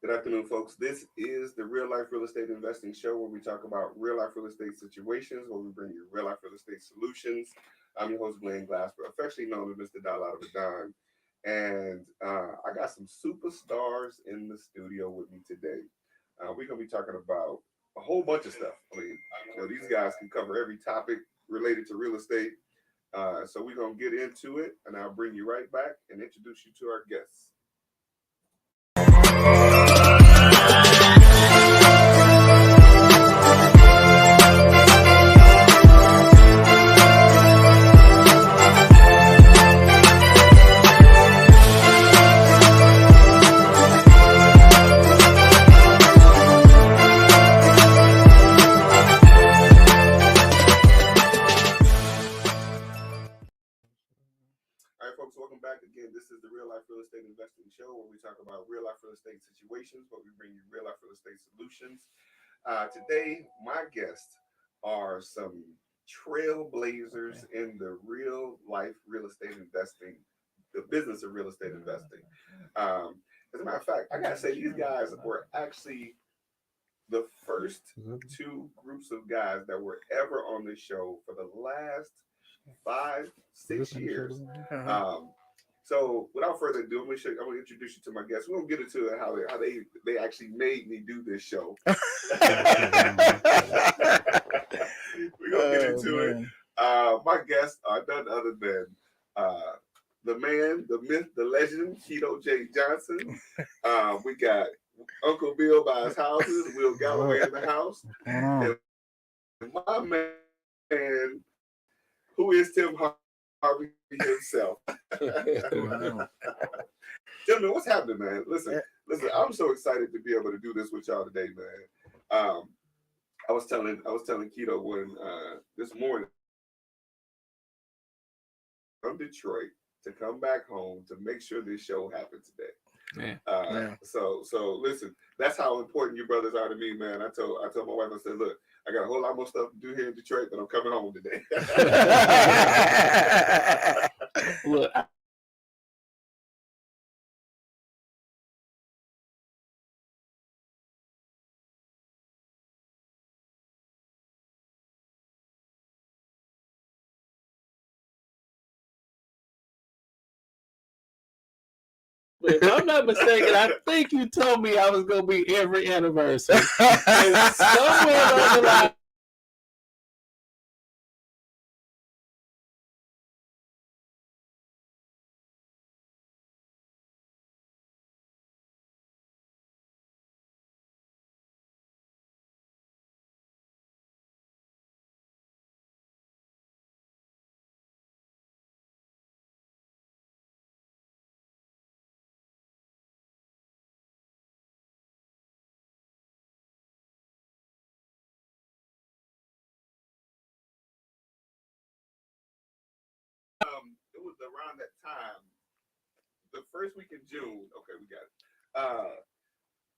Good afternoon, folks. This is the Real Life Real Estate Investing Show where we talk about real life real estate situations, where we bring you real life real estate solutions. I'm your host, Glenn Glasper, affectionately known as Mr. Dollar Out of a Dime. And I got some superstars in the studio with me today. We're going to be talking about a whole bunch of stuff. These guys can cover every topic related to real estate. So we're going to get into it, and I'll bring you right back and introduce you to our guests. Welcome back again. This is the Real Life Real Estate Investing Show where we talk about real life real estate situations, but we bring you real life real estate solutions. Today, my guests are some trailblazers in the real life real estate investing, the business of real estate investing. As a matter of fact, I gotta say these guys were actually the first two groups of guys that were ever on this show for the last 5-6 years. So without further ado, I'm going to introduce you to my guests. We're going to get into how they actually made me do this show. We're going to get into it. My guests are none other than the man, the myth, the legend, Kito J. Johnson. We got Uncle Bill by his houses, Will Galloway in the house. And my man, who is Tim Harvey himself. Gentlemen, what's happening, man? Listen, I'm so excited to be able to do this with y'all today, man. I was telling Kito when this morning from Detroit to come back home to make sure this show happened today. So listen, that's how important you brothers are to me, man. I told my wife, I said, look, I got a whole lot more stuff to do here in Detroit, but I'm coming home today. Look. If I'm not mistaken, I think you told me I was going to be every anniversary. And somewhere along the line, it was around that time, the first week in June. Okay, we got it.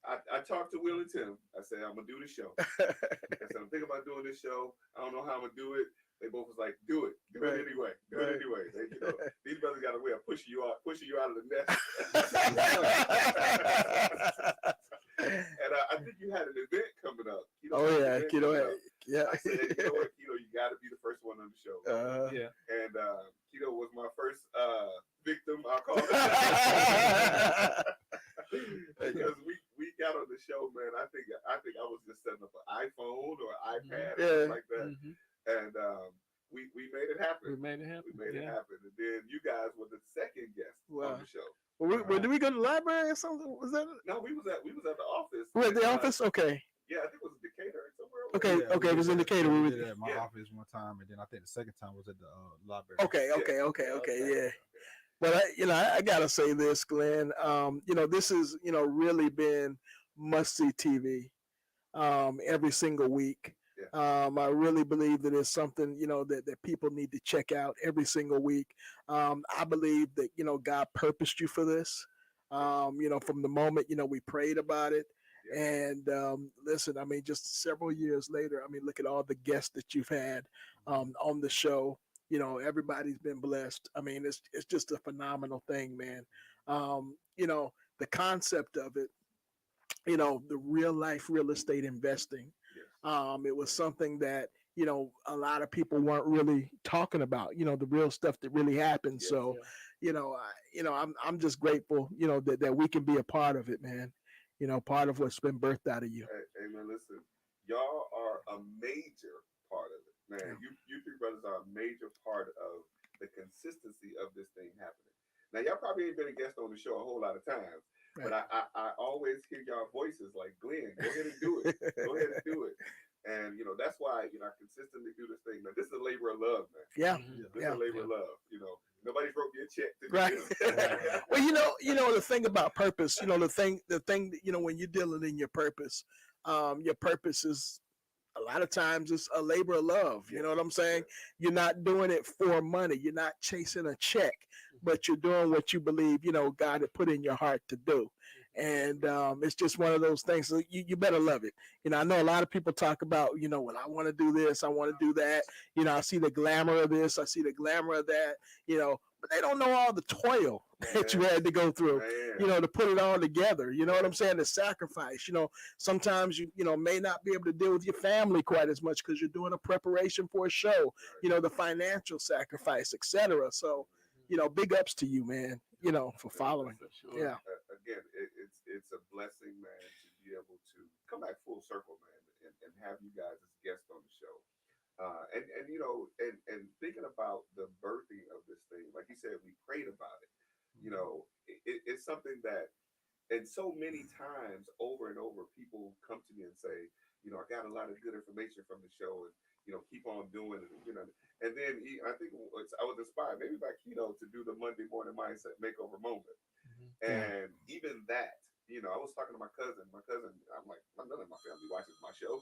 I talked to Will and Tim. I said, I'm gonna do the show. I said, I'm thinking about doing this show. I don't know how I'm gonna do it. They both was like, do it anyway. It anyway. They, these brothers got a way of pushing you out of the nest. And I think you had an event coming up. Kito. Yeah. I said, you know what, Kito, you got to be the first one on the show. And Kito was my first victim, I'll call it. Because we got on the show, man. I think I was just setting up an iPhone or iPad or something like that. Mm-hmm. And we made it happen. We made it happen. And then you guys were the second guest on the show. Did we go to the library or something? Was that? No, we was at the office. We at the office? Okay. Yeah, I think it was in Decatur somewhere. Okay, it was in Decatur. We did it at my office one time, and then I think the second time was at the library. Okay. Yeah. But I gotta say this, Glenn. This has really been must-see TV every single week. Yeah. I really believe that it's something that people need to check out every single week. I believe that God purposed you for this. From the moment we prayed about it. And listen, I mean, just several years later, I mean, look at all the guests that you've had on the show. Everybody's been blessed. I mean, it's just a phenomenal thing, man. The concept of it the real life real estate investing. Yes. It was something that a lot of people weren't really talking about. The real stuff that really happened. Yes. So, Yeah. I'm just grateful. That we can be a part of it, man. Part of what's been birthed out of you. Hey, man, listen, y'all are a major part of it, man. You three brothers are a major part of the consistency of this thing happening. Now, y'all probably ain't been a guest on the show a whole lot of times, but I always hear y'all voices like, Glenn, go ahead and do it. Go ahead and do it. And that's why I consistently do this thing. Now, this is a labor of love, man. Yeah. This is a labor of love. Nobody's wrote me a check to do Right. this. Well, the thing about purpose, the thing when you're dealing in your purpose is a lot of times it's a labor of love. You know what I'm saying? You're not doing it for money. You're not chasing a check, but you're doing what you believe, God had put in your heart to do. And it's just one of those things. So you better love it. I know a lot of people talk about, well, I want to do this, I want to do that. I see the glamour of this, I see the glamour of that, but they don't know all the toil that you had to go through, to put it all together. You know what I'm saying? The sacrifice. Sometimes you may not be able to deal with your family quite as much because you're doing a preparation for a show. The financial sacrifice, etc. So, big ups to you, man. For following. Sure. Yeah. Again, it's a blessing, man, to be able to come back full circle, man, and have you guys as guests on the show. And thinking about the birthing of this thing, like you said, we prayed about it. It's something that, and so many times over and over, people come to me and say, I got a lot of good information from the show, and keep on doing it, And then I think I was inspired maybe by Kito to do the Monday morning mindset makeover moment, and even that, I was talking to my cousin. I'm like, none of my family watches my show.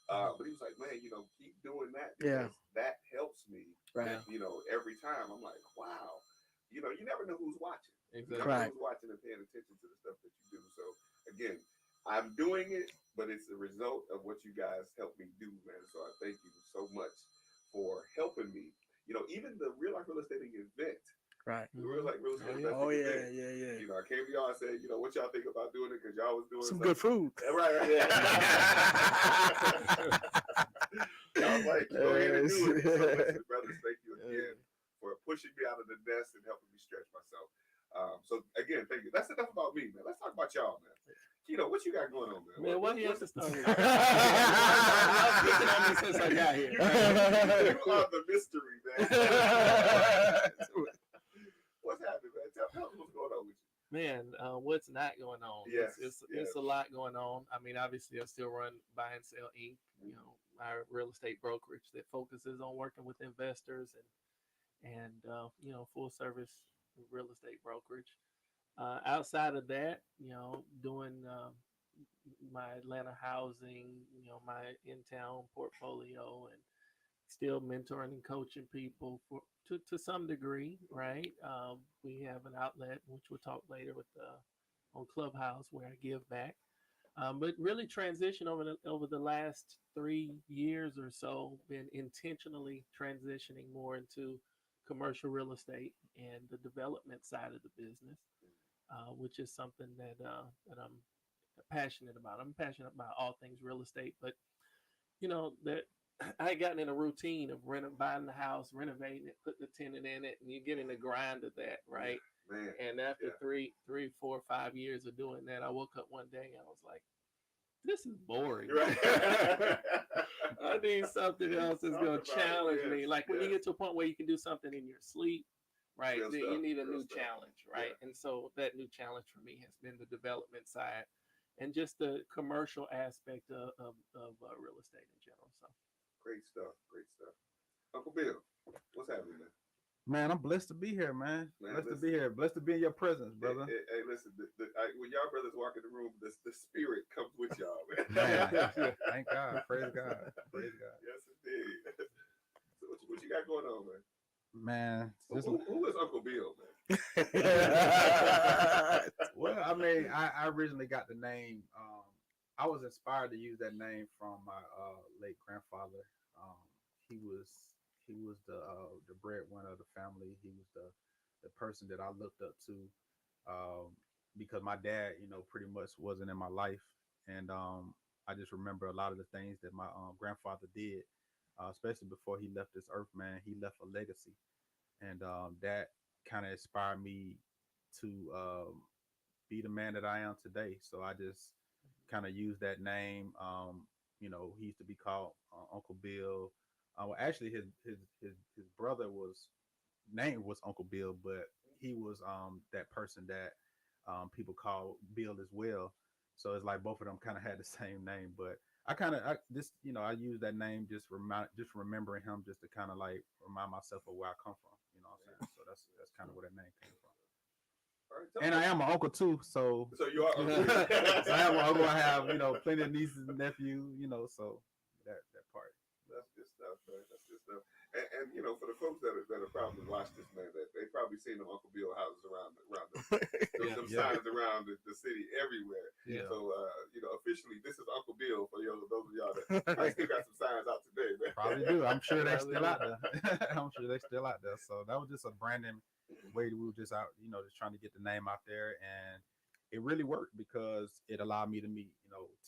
But he was like, man, keep doing that because that helps me. Right. Every time I'm like, wow, you never know who's watching. Exactly. You never know who's watching and paying attention to the stuff that you do. So again, I'm doing it, but it's a result of what you guys helped me do, man. So I thank you so much for helping me. Even the real life real estate event. Right. The real estate event. I came to y'all and said, what y'all think about doing it? Because y'all was doing some good food. Right. Yeah. I was like, go ahead and do it. So listen, brothers, thank you again for pushing me out of the nest and helping me stretch myself. So again, thank you. That's enough about me, man. Let's talk about y'all, man. Kito, what you got going on, man? Man, why do you have to start? Since I got here. You are the mystery, man. What's happening, man? Tell us what's going on with you. Man, what's not going on? Yes, it's a lot going on. I mean, obviously, I still run Buy and Sell Inc. Our real estate brokerage that focuses on working with investors and full service real estate brokerage. Outside of that, doing my Atlanta housing, my in-town portfolio, and still mentoring and coaching people to some degree, right? We have an outlet, which we'll talk later with on Clubhouse, where I give back. But really transition over the last 3 years or so, been intentionally transitioning more into commercial real estate and the development side of the business, which is something that I'm passionate about. I'm passionate about all things real estate, but that I had gotten in a routine of buying the house, renovating it, putting the tenant in it, and you get in the grind of that, right? Man, and after 3, 4, 5 years of doing that, I woke up one day and I was like, this is boring. Right. I need something else that's going to challenge me. Like when you get to a point where you can do something in your sleep, right? You need a new challenge, right? And so that new challenge for me has been the development side and just the commercial aspect of real estate in general. So great stuff. Uncle Bill, what's happening, man? Man, I'm blessed to be here, man. Blessed to be here. Blessed to be in your presence, brother. Hey, listen, when y'all brothers walk in the room, the spirit comes with y'all, man. Thank God. Praise God. Praise God. Yes, indeed. So what you got going on, man? Man. Who is Uncle Bill, man? Well, I mean, I originally got the name. I was inspired to use that name from my late grandfather. He was the breadwinner of the family. He was the person that I looked up to because my dad, pretty much wasn't in my life. and I just remember a lot of the things that my grandfather did, especially before he left this earth. Man, he left a legacy, and that kind of inspired me to be the man that I am today. So I just kind of use that name. He used to be called Uncle Bill. Well, actually, his brother was name was Uncle Bill, but he was that person that people call Bill as well. So it's like both of them kind of had the same name, but I use that name just remembering him just to kind of like remind myself of where I come from. You know what I'm saying? So that's kind of where that name came from. All right, And I am an uncle too, so you are. so I am an uncle. I have plenty of nieces and nephews. So that part. That's good stuff, man. That's good stuff. And for the folks that are probably watched this, man, that they probably seen them Uncle Bill houses around them signs around the city everywhere. Yeah. So officially, this is Uncle Bill for those of y'all that I still got some signs out today, man. Probably do. I'm sure they're still out there. I'm sure they're still out there. So that was just a branding way. We were just out, just trying to get the name out there, and it really worked because it allowed me to meet,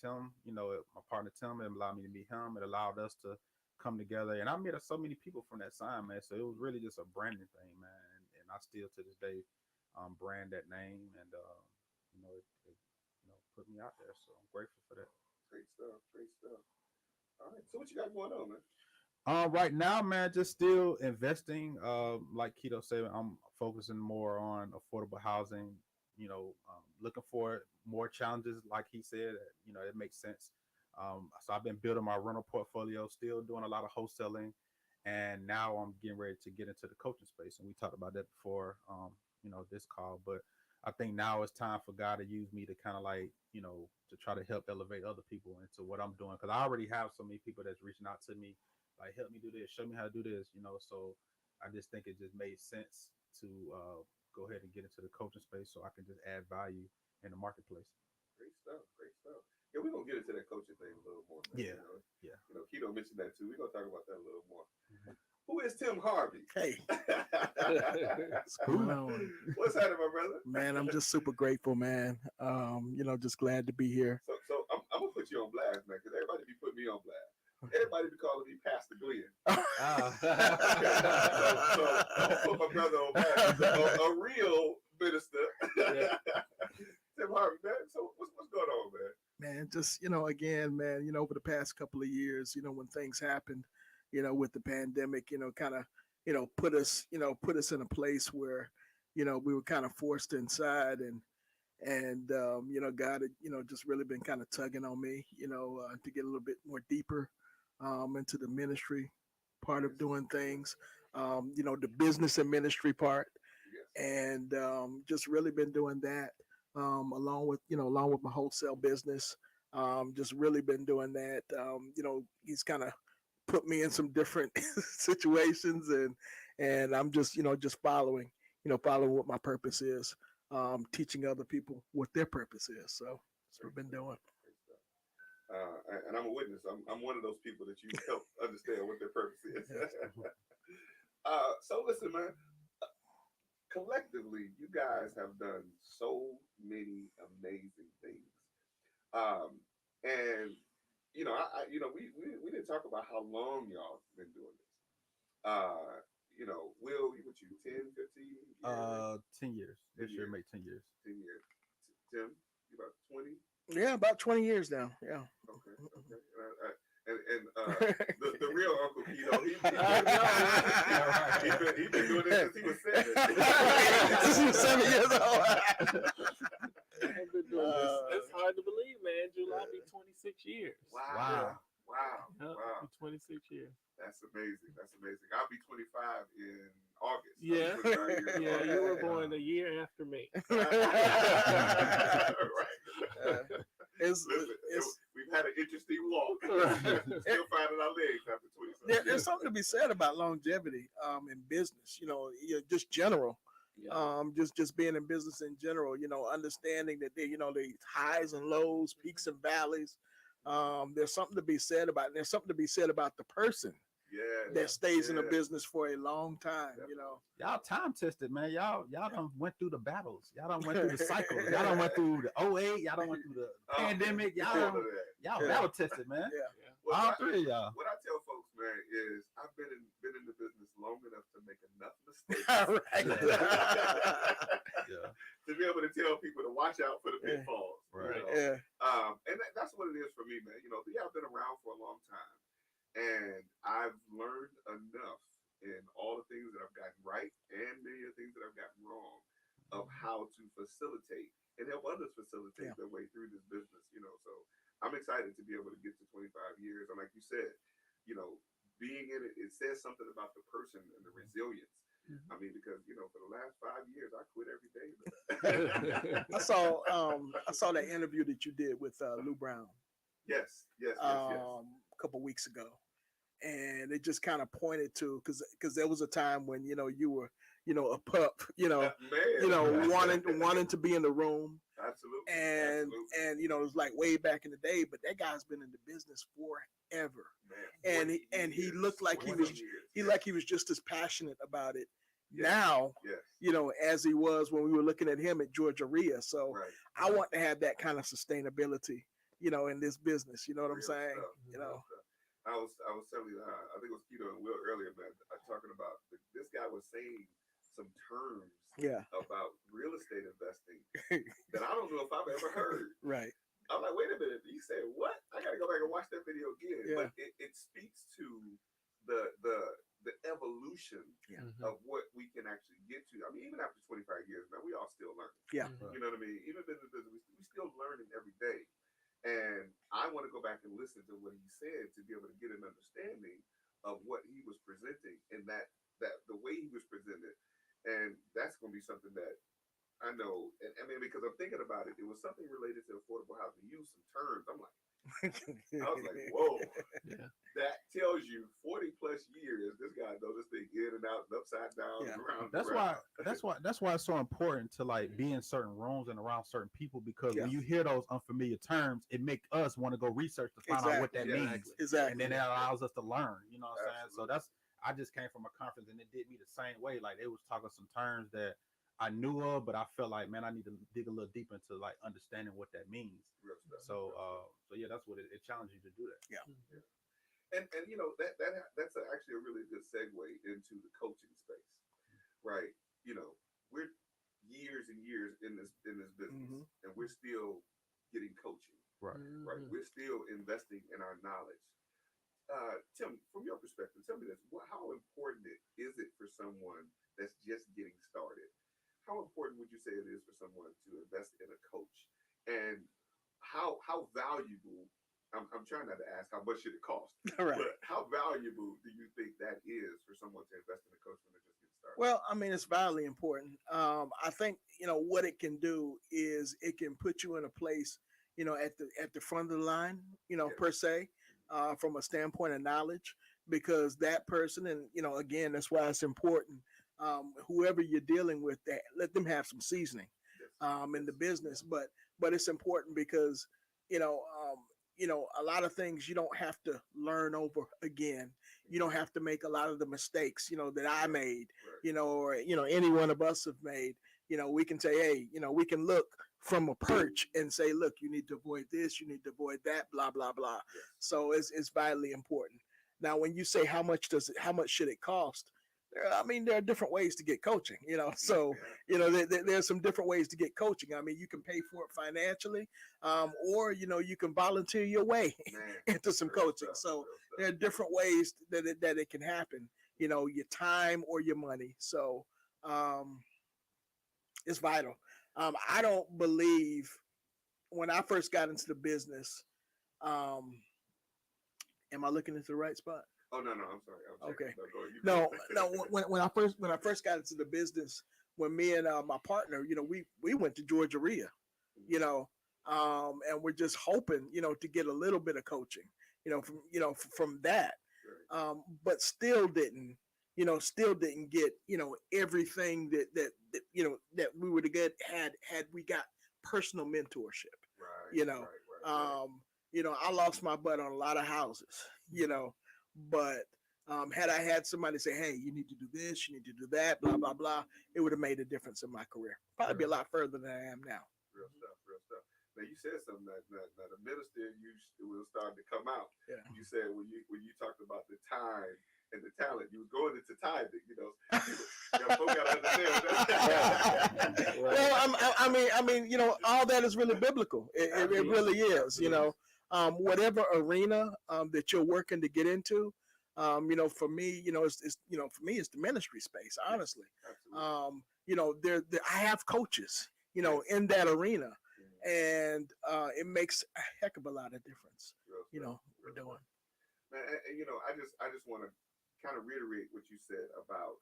Tim. My partner Tim. It allowed me to meet him. It allowed us to come together, and I met so many people from that sign, man. So it was really just a branding thing, man. And I still to this day brand that name, and it put me out there. So I'm grateful for that. Great stuff. Great stuff. All right. So what you got going on, man? Right now, man, just still investing. Like Kito said, I'm focusing more on affordable housing. Looking for more challenges, like he said. It makes sense. So I've been building my rental portfolio, still doing a lot of wholesaling, and now I'm getting ready to get into the coaching space. And we talked about that before, this call. But I think now it's time for God to use me to kind of like, to try to help elevate other people into what I'm doing. Because I already have so many people that's reaching out to me, like, help me do this, show me how to do this, So I just think it just made sense to go ahead and get into the coaching space so I can just add value in the marketplace. Great stuff. Great stuff. Yeah, we're gonna get into that coaching thing a little more, man. Yeah. Yeah. Kito mentioned that too. We're gonna talk about that a little more. Mm-hmm. Who is Tim Harvey? Hey. What's going on? What's happening, my brother? Man, I'm just super grateful, man. Just glad to be here. So I'm gonna put you on blast, man, because everybody be putting me on blast. Everybody be calling me Pastor Glenn. So I'll put my brother on blast. A real minister. Yeah. Tim Harvey, man. So what's going on, man? Man, just again, man, over the past couple of years, when things happened, with the pandemic, kind of, put us in a place where, we were kind of forced inside, and God had, just really been kind of tugging on me, to get a little bit more deeper into the ministry part of doing things, the business and ministry part, and just really been doing that. Along with my wholesale business, just really been doing that. He's kind of put me in some different situations, and I'm just following what my purpose is, teaching other people what their purpose is. So that's what I've been doing. And I'm a witness. I'm one of those people that you help understand what their purpose is. So listen, man. Collectively, you guys have done so many amazing things, and we didn't talk about how long y'all been doing this. Will, what you 10, 15 years? 10 years. This year make 10 years. 10 years. Tim, you about 20? Yeah, about 20 years now. Yeah. Okay. And the real Uncle Kito, he's been doing this since he was 7. Since he was 7 years old. I've been doing this. That's hard to believe, man. July be 26 years. Wow. Yep, 26 years. That's amazing. I'll be 25 in August. Yeah. You were born a year after me. Right. We've had an interesting walk. Still finding our legs after 27 There's something to be said about longevity in business, just general. Yeah. Just being in business in general, understanding that the highs and lows, peaks and valleys. There's something to be said about the person that stays in the business for a long time. You know, y'all time tested, man. Y'all done went through the battles. Y'all done went through the cycles. Y'all done went through the '08. Y'all done went through the pandemic. Y'all battle tested, man. Yeah. Well, All three of y'all. What I tell folks, man, is I've been in the business long enough to make enough mistakes to be able to tell people to watch out for the pitfalls. Right. You know? And that's what it is for me, man. You know, I've been around for a long time, and I've learned enough in all the things that I've gotten right and many of the things that I've gotten wrong of how to facilitate and help others facilitate their way through this business. You know, so I'm excited to be able to get to 25 years. And like you said, you know, being in it, it says something about the person and the resilience. I mean, because, you know, for the last 5 years, I quit every day. I saw that interview that you did with Lou Brown. Yes. A couple weeks ago, and it just kind of pointed to because there was a time when you were a pup, wanting to be in the room. Absolutely. And it was like way back in the day, but that guy's been in the business forever. Man, and he looked like he was just as passionate about it now, as he was when we were looking at him at Georgia RIA. So I want to have that kind of sustainability, in this business. You know what I'm saying? I was telling you, I think it was Kito and Will earlier, man, talking about this guy was saying some terms about real estate investing that I don't know if I've ever heard. Right. I'm like, wait a minute. You said what? I got to go back and watch that video again. Yeah. But it speaks to the evolution of what we can actually get to. I mean, even after 25 years, man, we all still learn. Yeah. You know what I mean? Even in the business, we still learning every day. And I want to go back and listen to what he said to be able to get an understanding of what he was presenting and that the way he was presented. And that's going to be something that I know. And I mean, because I'm thinking about it, it was something related to affordable housing. He used some terms. I'm like, I was like, whoa. Yeah. That tells you 40 plus years, this guy knows this thing in and out and upside down and around. That's why it's so important to like be in certain rooms and around certain people, because when you hear those unfamiliar terms, it makes us want to go research to find out what that means. Exactly. And then that allows us to learn. You know what I'm saying? So I just came from a conference and it did me the same way. Like they was talking some terms that I knew of, but I felt like, man, I need to dig a little deeper into like understanding what that means. So yeah, that's what it challenges you to do that. Yeah. And that's actually a really good segue into the coaching space, right? You know, we're years and years in this business, and we're still getting coaching, right? We're still investing in our knowledge. Tim, from your perspective, tell me this: how important is it for someone that's just getting started? How important would you say it is for someone to invest in a coach, and how valuable? I'm trying not to ask how much should it cost, right? But how valuable do you think that is for someone to invest in a coach when they're just getting started? Well, I mean, it's vitally important. I think what it can do is it can put you in a place, at the front of the line, per se, from a standpoint of knowledge, because that person, and again, that's why it's important. Whoever you're dealing with, that let them have some seasoning in the business, but it's important because a lot of things you don't have to learn over again. You don't have to make a lot of the mistakes, that I made, or, any one of us have made. We can say, hey, we can look from a perch and say, look, you need to avoid this, you need to avoid that, blah, blah, blah. So it's vitally important. Now, when you say how much should it cost? I mean, there are different ways to get coaching, so, there's some different ways to get coaching. I mean, you can pay for it financially, or, you can volunteer your way into some coaching. So there are different ways that it can happen, your time or your money. So it's vital. I don't believe when I first got into the business, am I looking into the right spot? Oh no, I'm sorry. Okay. No. When I first got into the business, when me and my partner, we went to Georgia RIA, and we're just hoping, to get a little bit of coaching, from that, but still didn't get, everything that we would have got had we got personal mentorship, I lost my butt on a lot of houses, but Had I had somebody say, "Hey, you need to do this, you need to do that," blah blah blah, it would have made a difference in my career. Probably be a lot further than I am now. Real stuff, real stuff. Now you said something that a minister will start to come out. Yeah. You said when you talked about the time and the talent, you was going into tithing. Folks gotta understand what that's. Well, I mean, all that is really biblical. It really is. Whatever arena that you're working to get into, for me, for me, it's the ministry space. Honestly, there I have coaches, in that arena, and it makes a heck of a lot of difference. We're doing. Man, I just want to kind of reiterate what you said about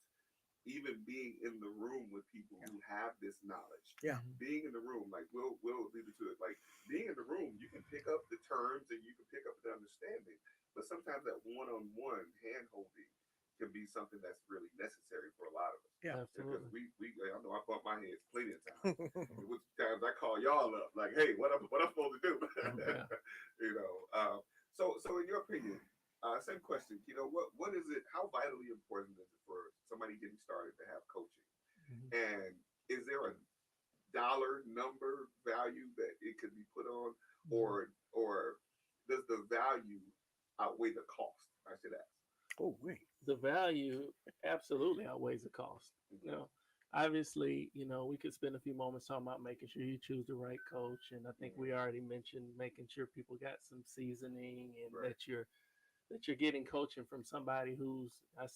even being in the room with people who have this knowledge. Yeah. Being in the room, like we'll lead it to it. Like being in the room, you can pick up the terms and you can pick up the understanding. But sometimes that one-on-one hand holding can be something that's really necessary for a lot of us. Yeah, because I know I bumped my heads plenty of times. Which times I call y'all up, like, hey, what I'm supposed to do? So in your opinion, same question, what is it, how vitally important is it for somebody getting started to have coaching? Mm-hmm. And is there a dollar number value that it could be put on, or does the value outweigh the cost? I should ask. Oh, wait. The value absolutely outweighs the cost. Obviously, we could spend a few moments talking about making sure you choose the right coach, and I think we already mentioned making sure people got some seasoning and Right. that you're getting coaching from somebody who's, we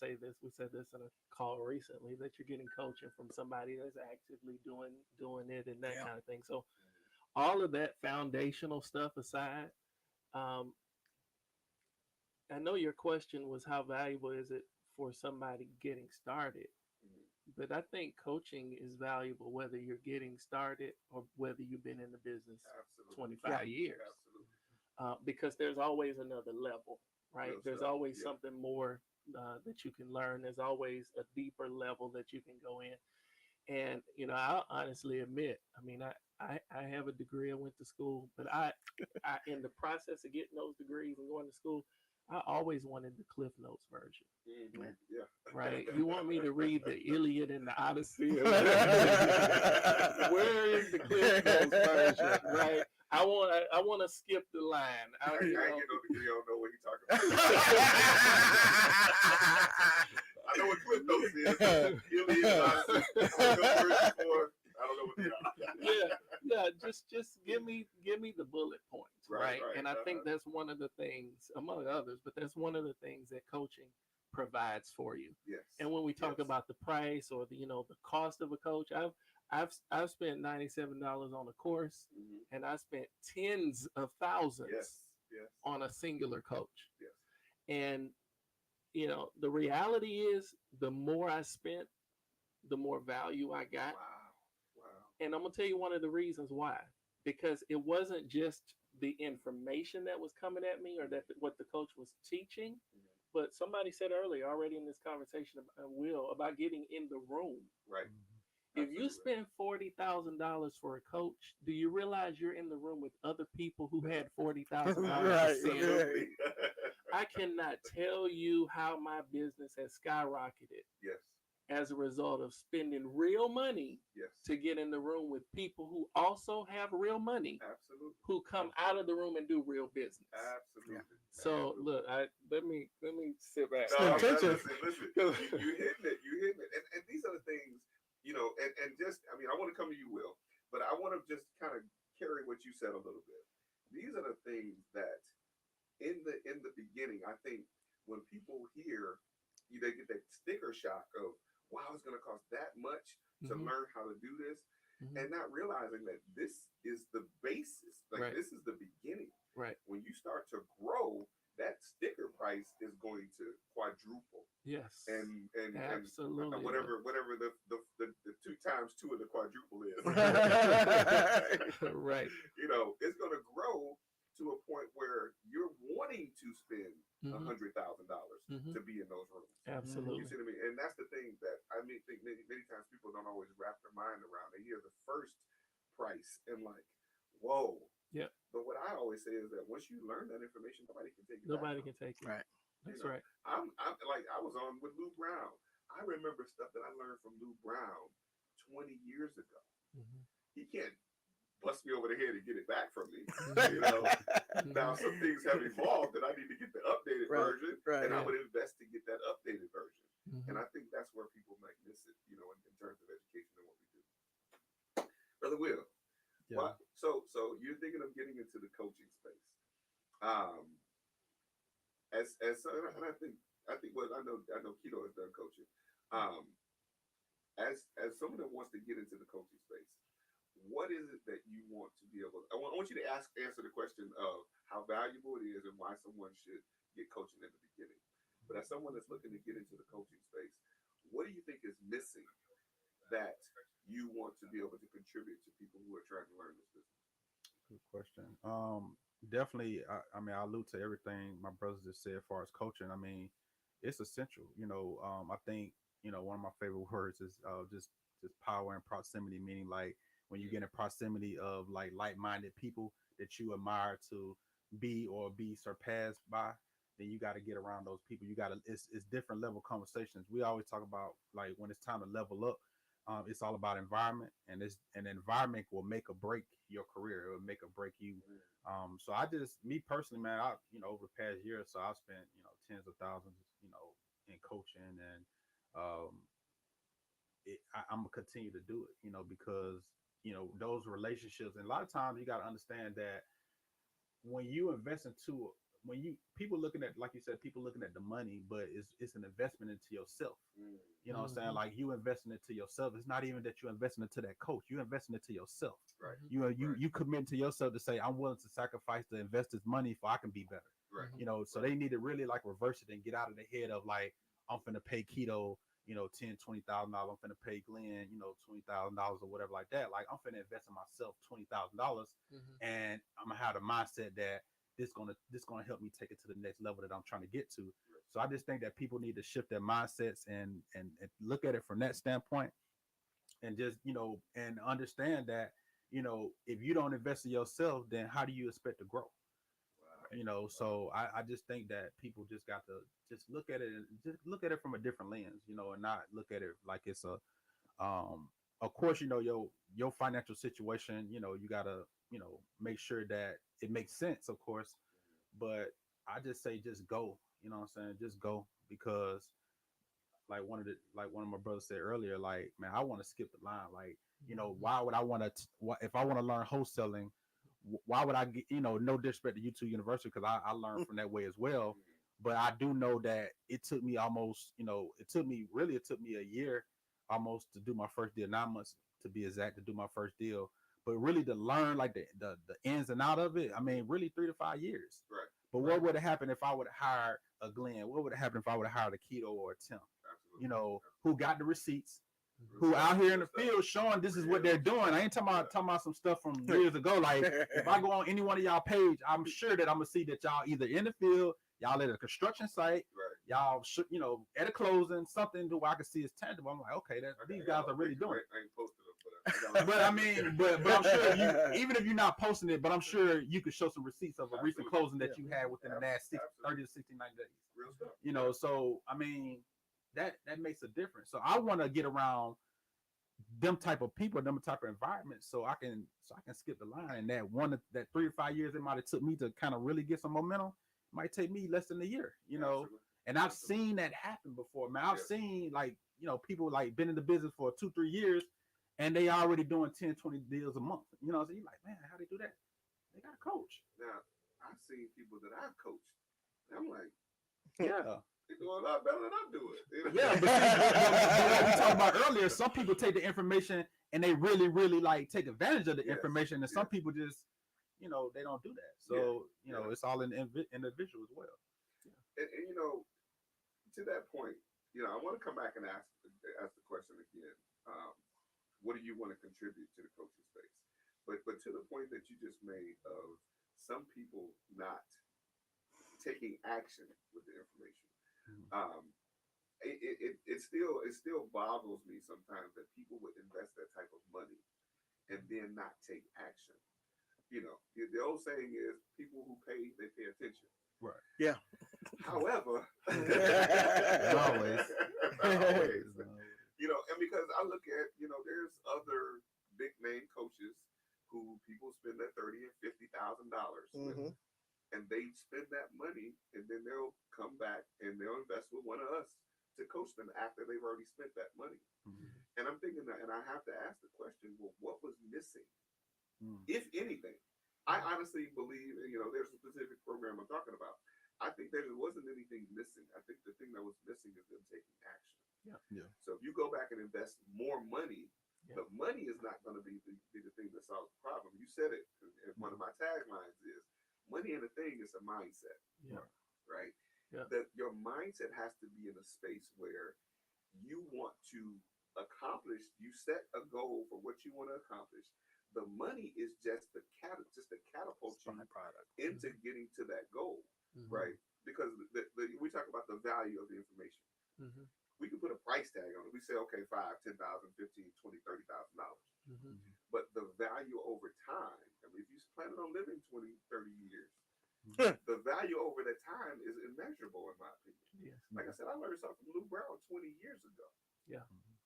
said this in a call recently, that you're getting coaching from somebody that's actively doing it and that kind of thing. So all of that foundational stuff aside, I know your question was how valuable is it for somebody getting started, but I think coaching is valuable whether you're getting started or whether you've been in the business 25 years. Absolutely. Because there's always another level, right? There's always Yeah. something more that you can learn. There's always a deeper level that you can go in. And, I'll honestly admit, I have a degree. I went to school, but I in the process of getting those degrees and going to school, I always wanted the Cliff Notes version. Mm-hmm. Yeah. Right? You want me to read the Iliad and the Odyssey? Where is the Cliff Notes version? Right? I want to skip the line. I ain't get no degree. I don't know what he's talking about. I know what Cliff Notes is. Iliad and Odyssey. I don't know what they are. Yeah. Just give me the bullet points, right? And I think that's one of the things, among others, but that's one of the things that coaching provides for you. Yes. And when we talk about the price or the cost of a coach, I've spent $97 on a course, and I spent tens of thousands on a singular coach. Yes. And the reality is, the more I spent, the more value I got. Wow. And I'm gonna tell you one of the reasons why. Because it wasn't just the information that was coming at me or that what the coach was teaching, but somebody said earlier already in this conversation about getting in the room. Right. If you spend $40,000 for a coach, do you realize you're in the room with other people who had $40,000? Right. I cannot tell you how my business has skyrocketed. Yes. As a result of spending real money to get in the room with people who also have real money. Absolutely. Who come out of the room and do real business. Absolutely. Yeah. So look, let me sit back. No, listen. You hitting it. And these are the things, and just, I want to come to you, Will, but I want to just kind of carry what you said a little bit. These are the things that in the beginning, I think when people hear, they get that sticker shock of, wow, it's going to cost that much to learn how to do this, and not realizing that this is the basis. This is the beginning. Right. When you start to grow, that sticker price is going to quadruple. Yes. And absolutely. And whatever the 2 times 2 of the quadruple is. Right. It's going to grow to a point where you're wanting to spend $100,000 to be in those rooms. Absolutely. You see what I mean? And that's the thing that I think many times people don't always wrap their mind around. They hear the first price and like, whoa. Yeah. But what I always say is that once you learn that information, nobody can take it. Nobody can take it. Right. That's You know, right. I'm like I was on with Lou Brown. I remember stuff that I learned from Lou Brown 20 years ago. Mhm. He can't bust me over the head and get it back from me. Mhm. You know, Mhm. now some things have evolved and I need to get the updated Right, version, right. and I Yeah. would invest to get that updated version. And Mhm. I think that's where people might miss it, you know, in terms of education and what we do. Brother Will, Yeah. what? So you're thinking of getting into the coaching space. Um, and I think well I know Kito has done coaching. Um, as someone that wants to get into the coaching space, what is it that you want to be able? I want you to answer the question of how valuable it is and why someone should get coaching in the beginning. But as someone that's looking to get into the coaching space, what do you think is missing that you want to be able to contribute to people who are trying to learn this business? Good question. Definitely. I mean, I allude to everything my brothers just said as far as coaching. I mean, it's essential. I think one of my favorite words is just power and proximity. Meaning, like when you get in proximity of like-minded people that you admire to be surpassed by, then you got to get around those people. You got to. It's different level conversations. We always talk about like when it's time to level up. It's all about environment, and an environment will make or break your career. It will make or break you. So me personally, man, over the past year or so, I've spent tens of thousands, in coaching, and um, I'm gonna continue to do it, because those relationships, and a lot of times you got to understand that when you invest into when you people looking at, like you said, people looking at the money, but it's an investment into yourself. You know what I'm saying? Mhm. Like you investing into yourself. It's not even that you're investing into that coach. You're investing into yourself. Right. You commit to yourself to say, I'm willing to sacrifice to invest this money so I can be better. Right. So they need to really like reverse it and get out of the head of like, I'm finna pay Kito, $10,000, $20,000. I'm finna pay Glenn, $20,000 or whatever like that. Like I'm finna invest in myself $20,000, Mhm. and I'm gonna have the mindset that this gonna help me take it to the next level that I'm trying to get to. So I just think that people need to shift their mindsets and look at it from that standpoint, and just and understand that if you don't invest in yourself, then how do you expect to grow? So I just think that people just got to just look at it and just look at it from a different lens, and not look at it like it's a of course, your financial situation, you gotta, make sure that it makes sense, of course. But I just say just go, what I'm saying? Just go, because like one of my brothers said earlier, like, man, I want to skip the line. Like, why would I want to if I want to learn wholesaling, why would I get, no disrespect to YouTube University, because I learned from that way as well. But I do know that it took me almost, it took me a year almost to do my first deal, 9 months to be exact, to do my first deal. But really to learn like the ins and out of it, I mean, really 3 to 5 years. Right. But what would have happened if I would have hired a Glenn? What would have happened if I would have hired a Kito or a Tim? Absolutely. Who got the receipts, Real who out stuff, here in real the stuff. field showing this is what they're doing. I ain't talking about some stuff from years ago. Like if I go on any one of y'all page, I'm sure that I'm gonna see that y'all either in the field, y'all at a construction site, Right. y'all should, at a closing, something that I can see is tangible. I'm like, okay, these guys are really doing it. I ain't posted them, But I mean, but I'm sure even if you're not posting it, but I'm sure you could show some receipts of a recent closing that you had within the last 30 to 69 days. Real stuff. So I mean, that makes a difference. So I want to get around them type of people, them type of environments, so I can skip the line. And that 3 to 5 years it might have took me to kind of really get some momentum, might take me less than a year. Absolutely. And I've seen that happen before, man. I've seen like people like been in the business for 2-3 years, and they already doing 10, 20 deals a month. So you're like, man, how they do that? They got a coach. Now I've seen people that I've coached, and I'm like, Yeah. they do a lot better than I'm doing. Yeah, but like we talked about earlier, some people take the information and they really, really like take advantage of the information, and some people just, they don't do that. So it's all in the individual as well. And to that point, I want to come back and ask the question again. What do you want to contribute to the coaching space? But to the point that you just made of some people not taking action with the information. It still boggles me sometimes that people would invest that type of money and then not take action. The old saying is, people who pay, they pay attention. Right. Yeah. However, Always. always. You know, and because I look at, you know, there's other big name coaches who people spend that $30,000 and $50,000 with, Mhm. and they spend that money, and then they'll come back and they'll invest with one of us to coach them after they've already spent that money. Mhm. And I'm thinking that, and I have to ask the question, well, what was missing, Mm. if anything? I honestly believe, you know, there's a specific program I'm talking about. I think there wasn't anything missing. I think the thing that was missing is them taking action. Yeah. Yeah. So if you go back and invest more money, Yeah. the money is not going to be the thing that solves the problem. You said it. And one of my taglines is, money and a thing is a mindset, Yeah. right? Yeah. That your mindset has to be in a space where you want to accomplish. You set a goal for what you want to accomplish. The money is just the catapult you Byproduct. into getting to that goal, Mhm. right? Because we talk about the value of the information. Mhm. We can put a price tag on it. We say, okay, 5, 10,000, 15, 20, $30,000. Mhm. But the value over time, I mean, if you plan on living 20, 30 years, the value over that time is immeasurable, in my opinion. Yes. Like I said, I learned something from Lou Brown 20 years ago. Yeah.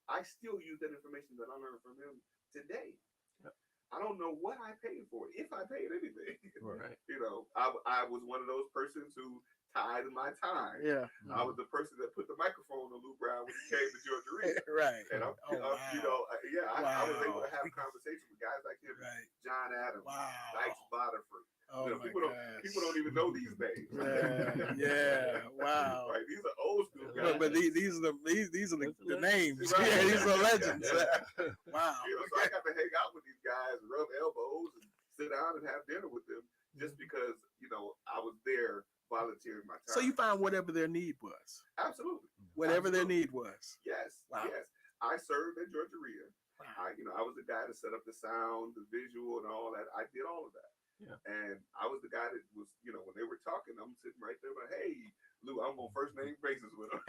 I still use that information that I learned from him today. Yep. I don't know what I paid for it, if I paid anything. Right. You know, I was one of those persons who tithed my time. Yeah. I was the person that put the microphone on Lou Brown when he came to Georgia Reed. Right. And Oh, you know, I was able to Wow. have conversations with guys like him, Right. John Adams, Wow. Dykes Boterford. Oh You know, my people don't gosh. even know these names. Yeah. Yeah. Wow. Right, these are old school Yeah. guys. But these are the Those are names. Right. Yeah, these are legends. Yeah. Wow. You know, so I got to hang out with these guys, rub elbows, and sit down and have dinner with them, just because, you know, I was there volunteering my time. So you found whatever their need was. Absolutely. Whatever their Absolutely. need was. Yes. Wow. Yes. I served at Georgia Reed. Wow. I was the guy that set up the sound, the visual, and all that. I did all of that. Yeah. And I was the guy that was, you know, when they were talking, I'm sitting right there, like, hey, Lou, I'm on first name basis with him.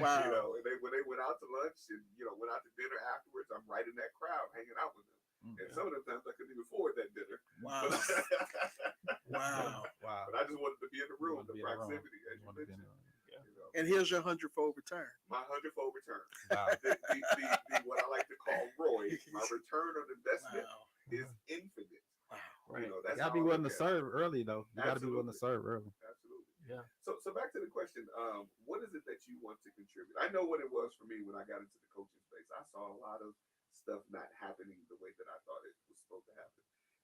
Wow. You know, and when they went out to lunch and, you know, went out to dinner afterwards, I'm right in that crowd hanging out with them. And some of the times I couldn't even afford that dinner. Wow. But, Wow. Wow. but I just wanted to be in the room, the Wanted to be in the room. proximity, as you Wanted to be in mentioned. Yeah. You know, And here's your 100-fold return. my 100-fold return. Wow. The what I like to call Roy, my return on investment Wow. is infinite. Wow. Right. You know, that's You gotta how be I willing look to at it. serve early, though. You gotta be willing to serve early. Absolutely. Yeah. So back to the question, what is it that you want to contribute? I know what it was for me when I got into the coaching space. I saw a lot of stuff not happening the way that I thought it was supposed to happen.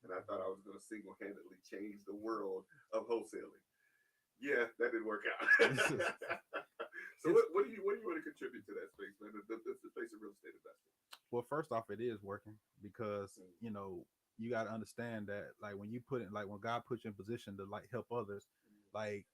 And I thought I was going to single-handedly change the world of wholesaling. Yeah, that didn't work out. So what do you want to contribute to that space, man? The space of real estate investing. Well, first off, it is working because, you know, you got to understand that, like, when you put it, like, when God puts you in position to, like, help others, like,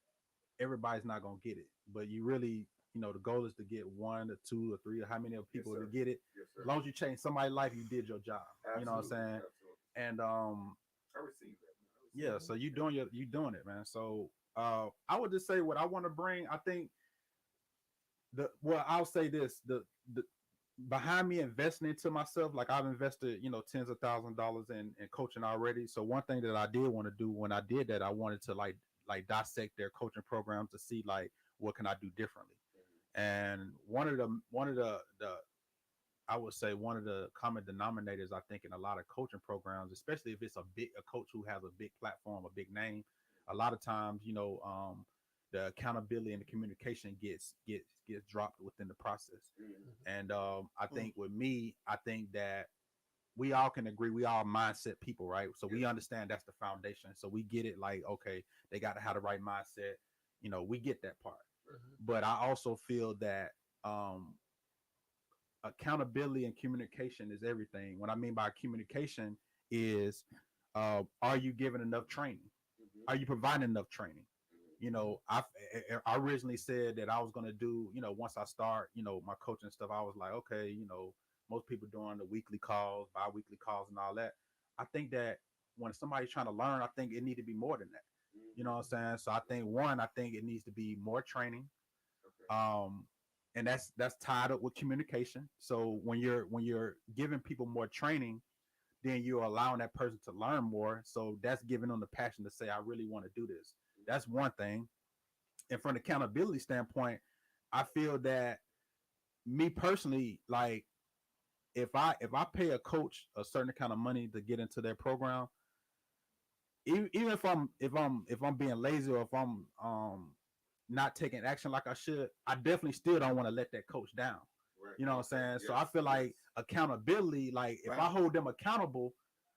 everybody's not going to get it. But you really, you know, the goal is to get 1 or 2 or 3 or how many of people Yes, to sir. get it. Yes, sir. As long as you change somebody's life, you did your job. Absolutely. You know what I'm saying? Absolutely. And I received that. Man. yeah, so you doing it, man. So I would just say what I want to bring. I think I'll say this: the behind me investing into myself, like I've invested, you know, tens of thousands of dollars in coaching already. So one thing that I did want to do when I did that, I wanted to like dissect their coaching programs to see like what can I do differently. And one of the I would say one of the common denominators, I think, in a lot of coaching programs, especially if it's a coach who has a big platform, a big name, a lot of times, you know, the accountability and the communication gets dropped within the process. And I think with me, I think that we all can agree, we all mindset people, right? So we understand that's the foundation. So we get it, like, okay, they got to have the right mindset. You know, we get that part. But I also feel that accountability and communication is everything. What I mean by communication is, are you giving enough training? Are you providing enough training? You know, I originally said that I was going to do, you know, once I start, you know, my coaching stuff, I was like, okay, you know, most people doing the weekly calls, bi-weekly calls and all that. I think that when somebody's trying to learn, I think it need to be more than that. You know what I'm saying? So I think it needs to be more training. And that's tied up with communication. So when you're giving people more training, then you're allowing that person to learn more. So that's giving them the passion to say, I really want to do this. That's one thing. And from an accountability standpoint, I feel that me personally, like if I pay a coach a certain kind of money to get into their program, even if I'm being lazy or if I'm not taking action like I should, I definitely still don't want to let that coach down. Right. You know what I'm saying? Yes. So I feel like accountability, like if Right. I hold them accountable,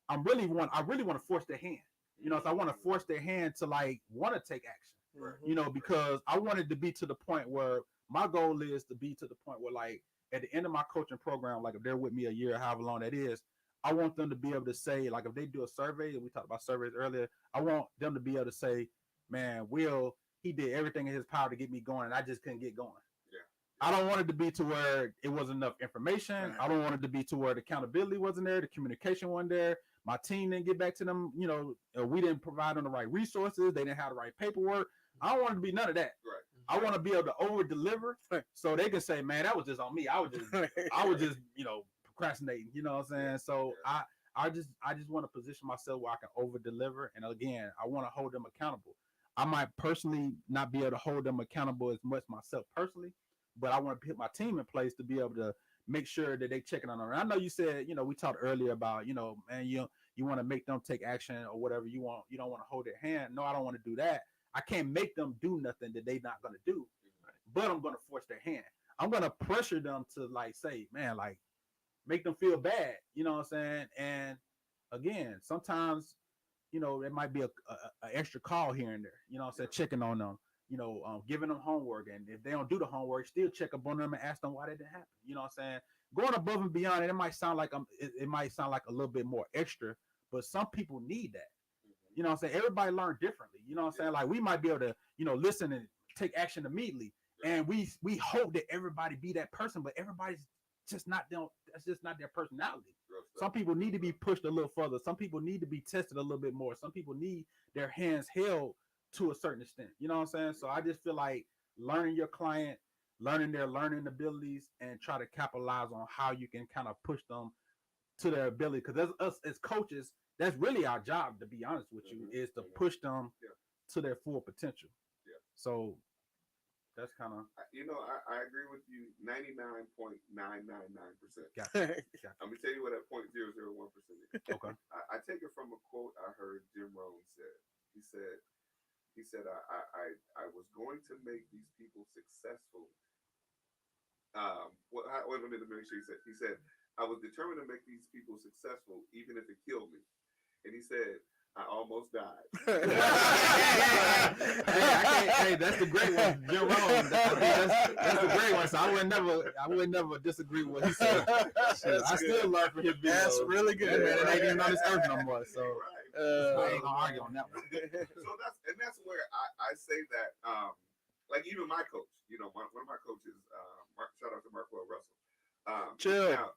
I really want to force their hand. You know, so I want to force their hand to like want to take action. Right. You know, because I wanted to be to the point where my goal is to be to the point where like at the end of my coaching program, like if they're with me a year, however long that is, I want them to be able to say, like if they do a survey, and we talked about surveys earlier, I want them to be able to say, man, Will, he did everything in his power to get me going and I just couldn't get going. Yeah. I don't want it to be to where it wasn't enough information. I don't want it to be to where the accountability wasn't there, the communication wasn't there. My team didn't get back to them. You know, we didn't provide them the right resources. They didn't have the right paperwork. I don't want it to be none of that. Right. I want to be able to over deliver so they can say, man, that was just on me. I was just, you know, procrastinating. You know what I'm saying? So I just want to position myself where I can over deliver. And again, I want to hold them accountable. I might personally not be able to hold them accountable as much myself personally, but I want to put my team in place to be able to make sure that they checking on them. And I know you said, you know, we talked earlier about, you know, man, you want to make them take action or whatever you want. You don't want to hold their hand. No, I don't want to do that. I can't make them do nothing that they're not going to do, but I'm going to force their hand. I'm going to pressure them to like say, man, like make them feel bad. You know what I'm saying? And again, sometimes, you know, it might be a extra call here and there, you know what I'm saying? Checking on them, you know, giving them homework. And if they don't do the homework, still check up on them and ask them why that didn't happen. You know what I'm saying? Going above and beyond, and it might sound like it might sound like a little bit more extra, but some people need that. You know what I'm saying? Everybody learn differently. You know what I'm saying? Like we might be able to, you know, listen and take action immediately. And we hope that everybody be that person, but everybody's just not them. That's just not their personality. Some people need to be pushed a little further. Some people need to be tested a little bit more. Some people need their hands held to a certain extent. You know what I'm saying? So I just feel like learning your client, learning their learning abilities, and try to capitalize on how you can kind of push them to their ability. Because us as coaches, that's really our job, to be honest with you, is to push them to their full potential. Yeah. So that's kind of, you know, I agree with you 99.999%. Gotcha. I'm gonna tell you what that 0.001% is. Okay. I take it from a quote I heard Jim Rohn said. He said, I was going to make these people successful. Wait a minute, let me make sure he said, I was determined to make these people successful, even if it killed me. And he said, I almost died. Hey, that's the great one, Jim Rohn. That's the great one. So I would never disagree with what he said. I still learn from his videos. That's really good. That man ain't even on this earth no more. So I ain't gonna argue on that one. So that's where I say that, like even my coach, you know, one of my coaches, shout out to Markwell Russell. Chill. Now,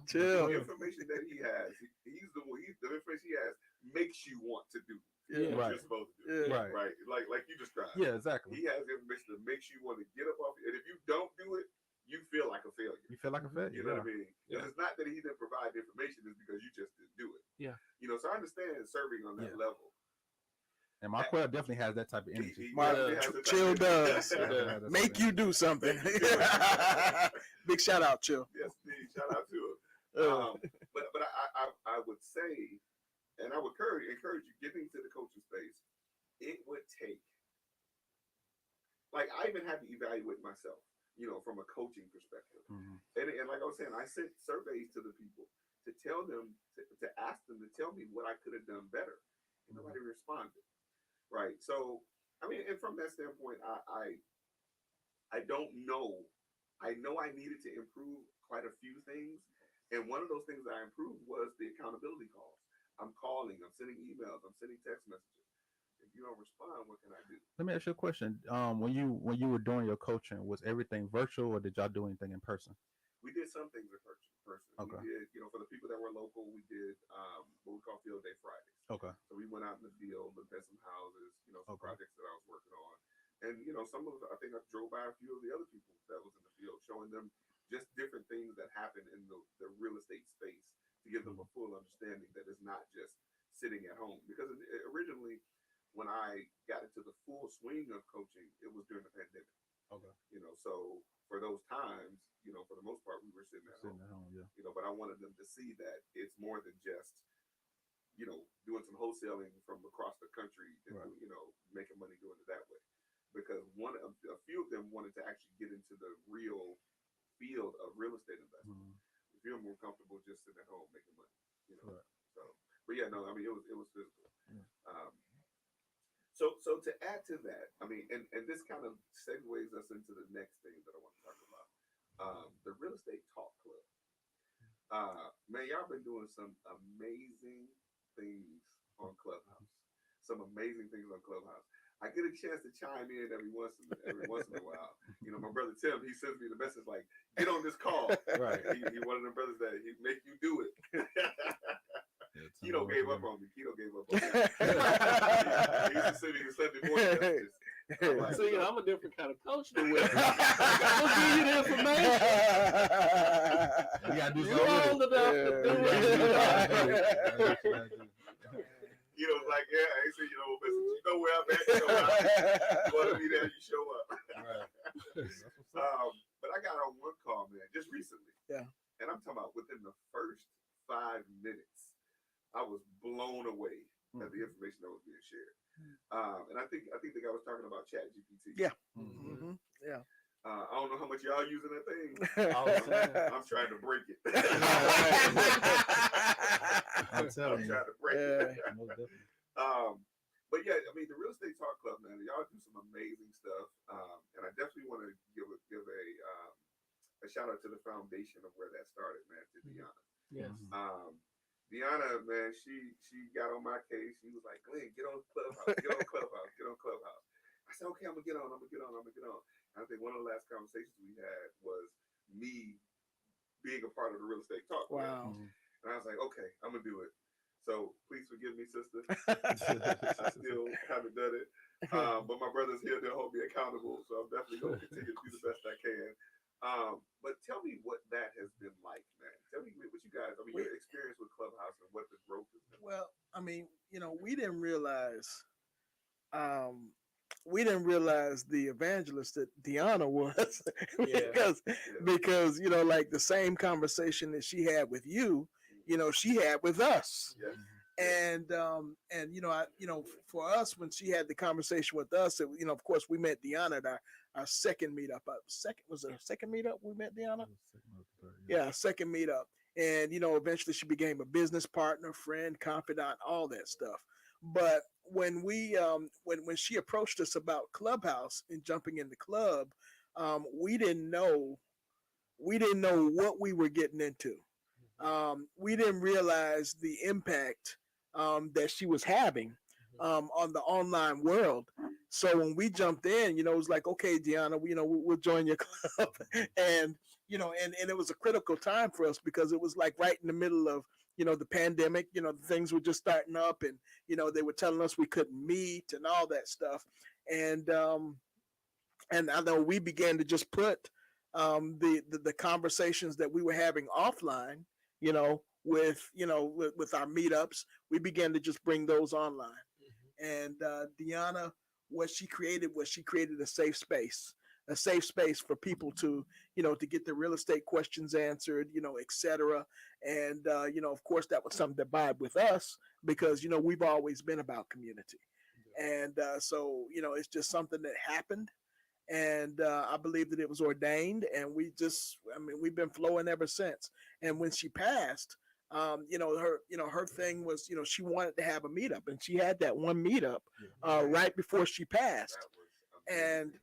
Chill. the information that he has, the information he has makes you want to do what you're supposed to do. Yeah. Right. Like you described. Yeah, exactly. He has information that makes you want to get up off it. And if you don't do it, you feel like a failure. You feel like a failure. You know what I mean? Yeah. It's not that he didn't provide the information, it's because you just didn't do it. Yeah. You know, so I understand serving on that level. And Markwell definitely has that type of energy. Chill does. Make you do something. Big shout out, Chill. Yes, indeed. Shout out to him. But I would say, and I would encourage you, getting to the coaching space, it would take, like I even had to evaluate myself, you know, from a coaching perspective. Mm-hmm. And like I was saying, I sent surveys to the people to tell them, to ask them to tell me what I could have done better. And nobody responded. Right. So, I mean, and from that standpoint, I don't know. I know I needed to improve quite a few things. And one of those things that I improved was the accountability calls. I'm calling, I'm sending emails, I'm sending text messages. If you don't respond, what can I do? Let me ask you a question. When you were doing your coaching, was everything virtual or did y'all do anything in person? We did some things in person. Okay. We did, you know, for the people that were local, we did what we call Field Day Fridays. Okay. So we went out in the field, looked at some houses, you know, some projects that I was working on. And, you know, I think I drove by a few of the other people that was in the field, showing them just different things that happen in the real estate space to give them a full understanding that it's not just sitting at home. Because originally when I got into the full swing of coaching, it was during the pandemic. Okay. So for those times, for the most part, we were sitting at home. Yeah. But I wanted them to see that it's more than just, doing some wholesaling from across the country and, Right. making money doing it that way. Because a few of them wanted to actually get into the real field of real estate investment. Mm-hmm. If you're more comfortable just sitting at home making money, Right. So, but yeah, no, I mean, it was physical. Yeah. So to add to that, I mean, and this kind of segues us into the next thing that I want to talk about, the Real Estate Talk Club. Man, y'all been doing some amazing things on Clubhouse. Some amazing things on Clubhouse. I get a chance to chime in every once in a while. My brother Tim, he sends me the message like, "Get on this call." Right. He one of the brothers that he make you do it. Kito gave up on me. He used to send me the Sunday morning messages. Like, See, I'm a different kind of coach than Will. I'll give you the information. You gotta do You're old enough to do it. Kito's like, yeah, I ain't seen you no message. You know where I'm at. You want to be there, you show up. Right. But I got on one call, man, just recently. Yeah. And I'm talking about within the first 5 minutes, I was blown away at the information that was being shared. And I think the guy was talking about Chat GPT. Yeah. Mm-hmm. Yeah. I don't know how much y'all using that thing. I'm trying to break it. I'm telling you. trying to break it. Most definitely. But yeah, I mean, the Real Estate Talk Club, man, y'all do some amazing stuff. And I definitely want to give a shout out to the foundation of where that started, man, to Deanna. Yes. Deanna, man, she got on my case. She was like, "Glenn, get on Clubhouse, get on Clubhouse, get on Clubhouse." I said, "Okay, I'm gonna get on. And I think one of the last conversations we had was me being a part of the Real Estate Talk Club. Wow. And I was like, "Okay, I'm gonna do it." So please forgive me, sister. I still haven't done it. But my brother's here to hold me accountable, so I'm definitely going to continue to do the best I can. But tell me what that has been like, man. Tell me what you guys, your experience with Clubhouse and what the growth has been. Well, I mean, we didn't realize the evangelist that Deanna was because like the same conversation that she had with you, she had with us. Yes. And for us, when she had the conversation with us, of course we met Deanna at our second meetup. Was it our second meetup we met Deanna? Yeah, second meetup. And eventually she became a business partner, friend, confidant, all that stuff. But when we when she approached us about Clubhouse and jumping in the club, we didn't know what we were getting into. We didn't realize the impact that she was having on the online world. So when we jumped in, it was like, okay, Deanna, we'll join your club, and and it was a critical time for us because it was like right in the middle of the pandemic. Things were just starting up, and they were telling us we couldn't meet and all that stuff, and I know we began to just put the conversations that we were having offline, with our meetups, we began to just bring those online. And Deanna, what she created a safe space for people to to get their real estate questions answered, etc. And of course that was something that vibed with us because we've always been about community. And so it's just something that happened. And I believe that it was ordained, and we've been flowing ever since. And when she passed, her thing was, she wanted to have a meetup, and she had that one meetup right before she passed, and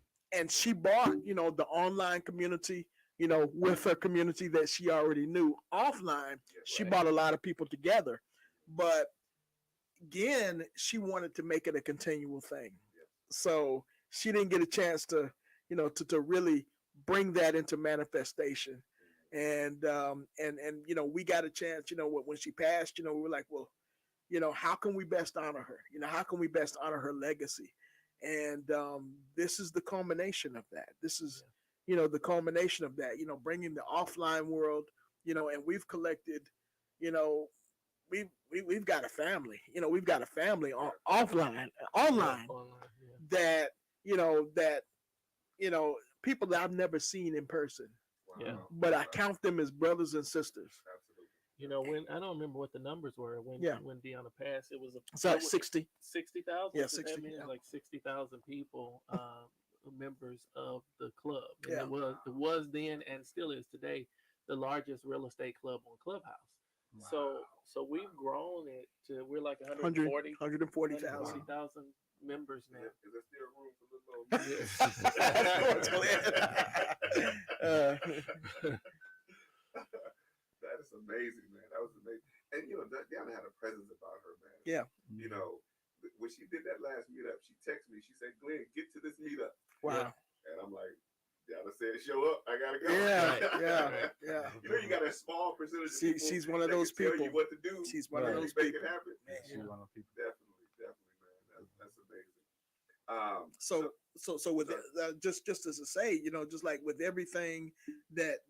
she bought, the online community, with her community that she already knew offline. She brought a lot of people together, but again, she wanted to make it a continual thing. So she didn't get a chance to, to really bring that into manifestation. And we got a chance, when she passed, we were like, well, how can we best honor her? How can we best honor her legacy? And this is the culmination of that. This is, the culmination of that, bringing the offline world, and we've collected, we've got a family. We've got a family offline, online Online, yeah. that people that I've never seen in person, Wow. Yeah. but I count them as brothers and sisters. Absolutely. When I don't remember what the numbers were when Yeah. when Deanna passed, it was It's like 60. 60,000. Yeah, Does that 60, mean yeah. like 60,000 people, members of the club, and Yeah. it was then and still is today the largest real estate club on Clubhouse. So we've grown it to we're like 100, 140,000 140,000. members now. Is there still room for little That is amazing, man. That was amazing. And Deanna had a presence about her, man. Yeah. When she did that last meetup, she texted me. She said, "Glenn, get to this meetup." Wow. And I'm like, Deanna said, "Show up. I gotta go." Yeah. You got a small percentage. Of people She's one of that those can tell people. you what to do. She's one of and those make people. it happen. She's one of those people. Definitely, man. That's amazing. So with just as I say, just like with everything that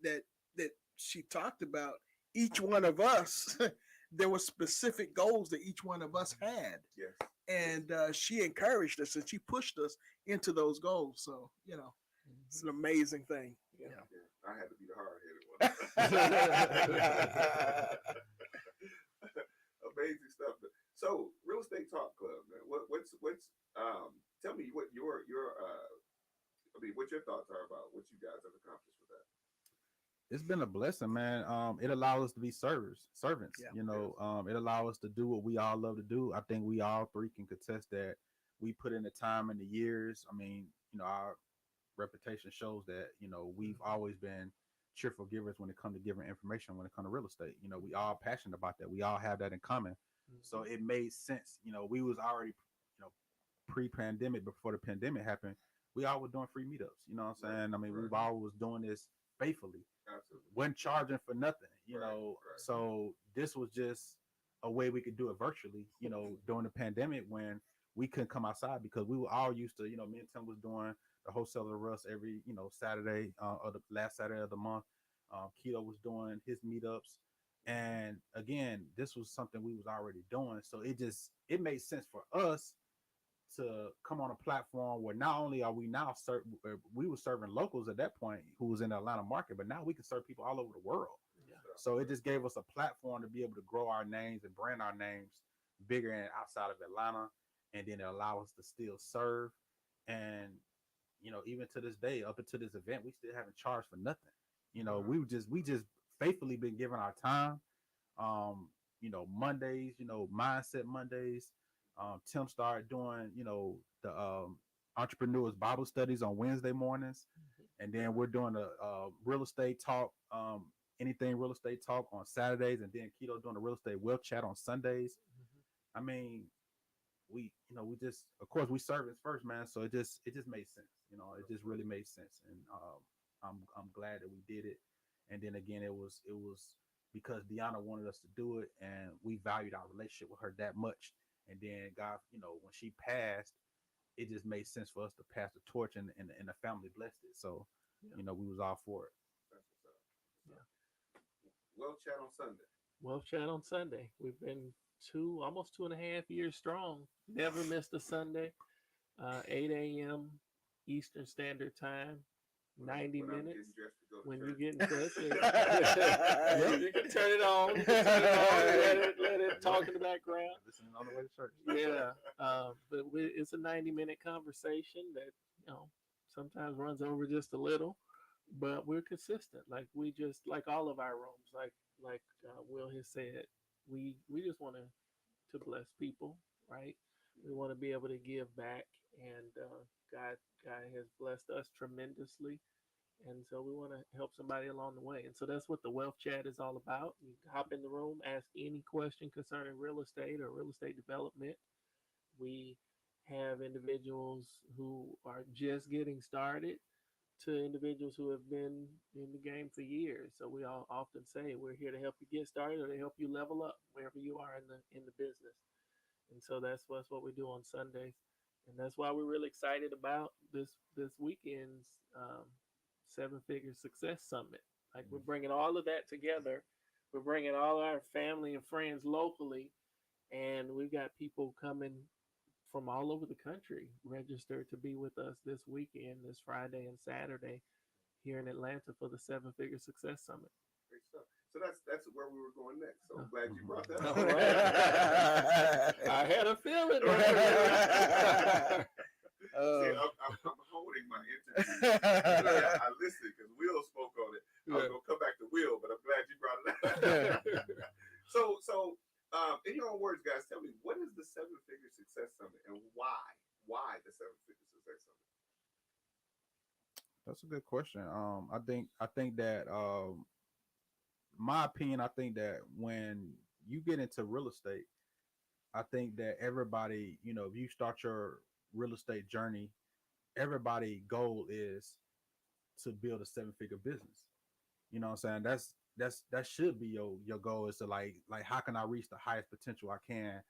she talked about, each one of us, there were specific goals that each one of us had, Yes. and she encouraged us and she pushed us into those goals. So it's an amazing thing. Yeah, I had to be the hard-headed one. Amazing stuff. So, Real Estate Talk Club, man. What's tell me what what your thoughts are about what you guys have accomplished with that. It's been a blessing, man. It allows us to be servants. Yeah. It allows us to do what we all love to do. I think we all three can contest that. We put in the time and the years. I mean, our reputation shows that, we've always been cheerful givers when it comes to giving information, when it comes to real estate. We all passionate about that. We all have that in common. Mm-hmm. So it made sense. We was already, pre-pandemic, before the pandemic happened, we all were doing free meetups. You know what I'm saying? I mean, we've always doing this faithfully. Absolutely. Wasn't charging for nothing, Right. So this was just a way we could do it virtually, during the pandemic when we couldn't come outside because we were all used to, me and Tim was doing the wholesaler Russ every, Saturday, or the last Saturday of the month. Kito was doing his meetups. And again, this was something we was already doing. So it made sense for us to come on a platform where not only are we now we were serving locals at that point who was in the Atlanta market, but now we can serve people all over the world. Yeah. So it just gave us a platform to be able to grow our names and brand our names bigger and outside of Atlanta, and then it allow us to still serve. And even to this day, up until this event, we still haven't charged for nothing. We just faithfully been giving our time. Mondays, mindset Mondays. Tim started doing, the entrepreneurs Bible studies on Wednesday mornings. And then we're doing the real estate talk, anything real estate talk on Saturdays. And then Kito doing the real estate wealth chat on Sundays. I mean, we just, of course, we service first, man. So it just made sense. It just really made sense. And I'm glad that we did it. And then again, it was because Deanna wanted us to do it, and we valued our relationship with her that much. And then God, when she passed, it just made sense for us to pass the torch, and the family blessed it. So, we was all for it. That's what's up. Well, chat on Sunday. Wealth Chat on Sunday. We've been almost 2.5 years strong. Never missed a Sunday. 8 a.m. Eastern Standard Time. 90 minutes. When you get into it, you can turn it on. Let it talk in the background. Listening on the way to church. Yeah, but it's a 90-minute conversation that sometimes runs over just a little, but we're consistent. Like we just like all of our rooms. Like Will has said, we just want to bless people, right? We want to be able to give back, and God has blessed us tremendously. And so we want to help somebody along the way. And so that's what the Wealth Chat is all about. You hop in the room, ask any question concerning real estate or real estate development. We have individuals who are just getting started to individuals who have been in the game for years. So we all often say we're here to help you get started or to help you level up wherever you are in the business. And so that's what we do on Sundays. And that's why we're really excited about this weekend's 7-Figure Success Summit. Like we're bringing all of that together We're bringing all our family and friends locally, and we've got people coming from all over the country registered to be with us this weekend, this Friday and Saturday here in Atlanta for the Seven Figure Success Summit. Great stuff. So that's where we were going next. So I'm glad you brought that All up. right. I had a feeling. See, I'm holding my interview. I listened because Will spoke on it. I was gonna come back to Will, but I'm glad you brought it up. So, in your own words, guys, tell me, what is the Seven Figure Success Summit and why? Why the Seven Figure Success Summit? That's a good question. I think that my opinion, I think that when you get into real estate, I think that everybody, if you start your real estate journey, everybody goal is to build a seven-figure business. You know what I'm saying? That should be your goal, is to like how can I reach the highest potential I can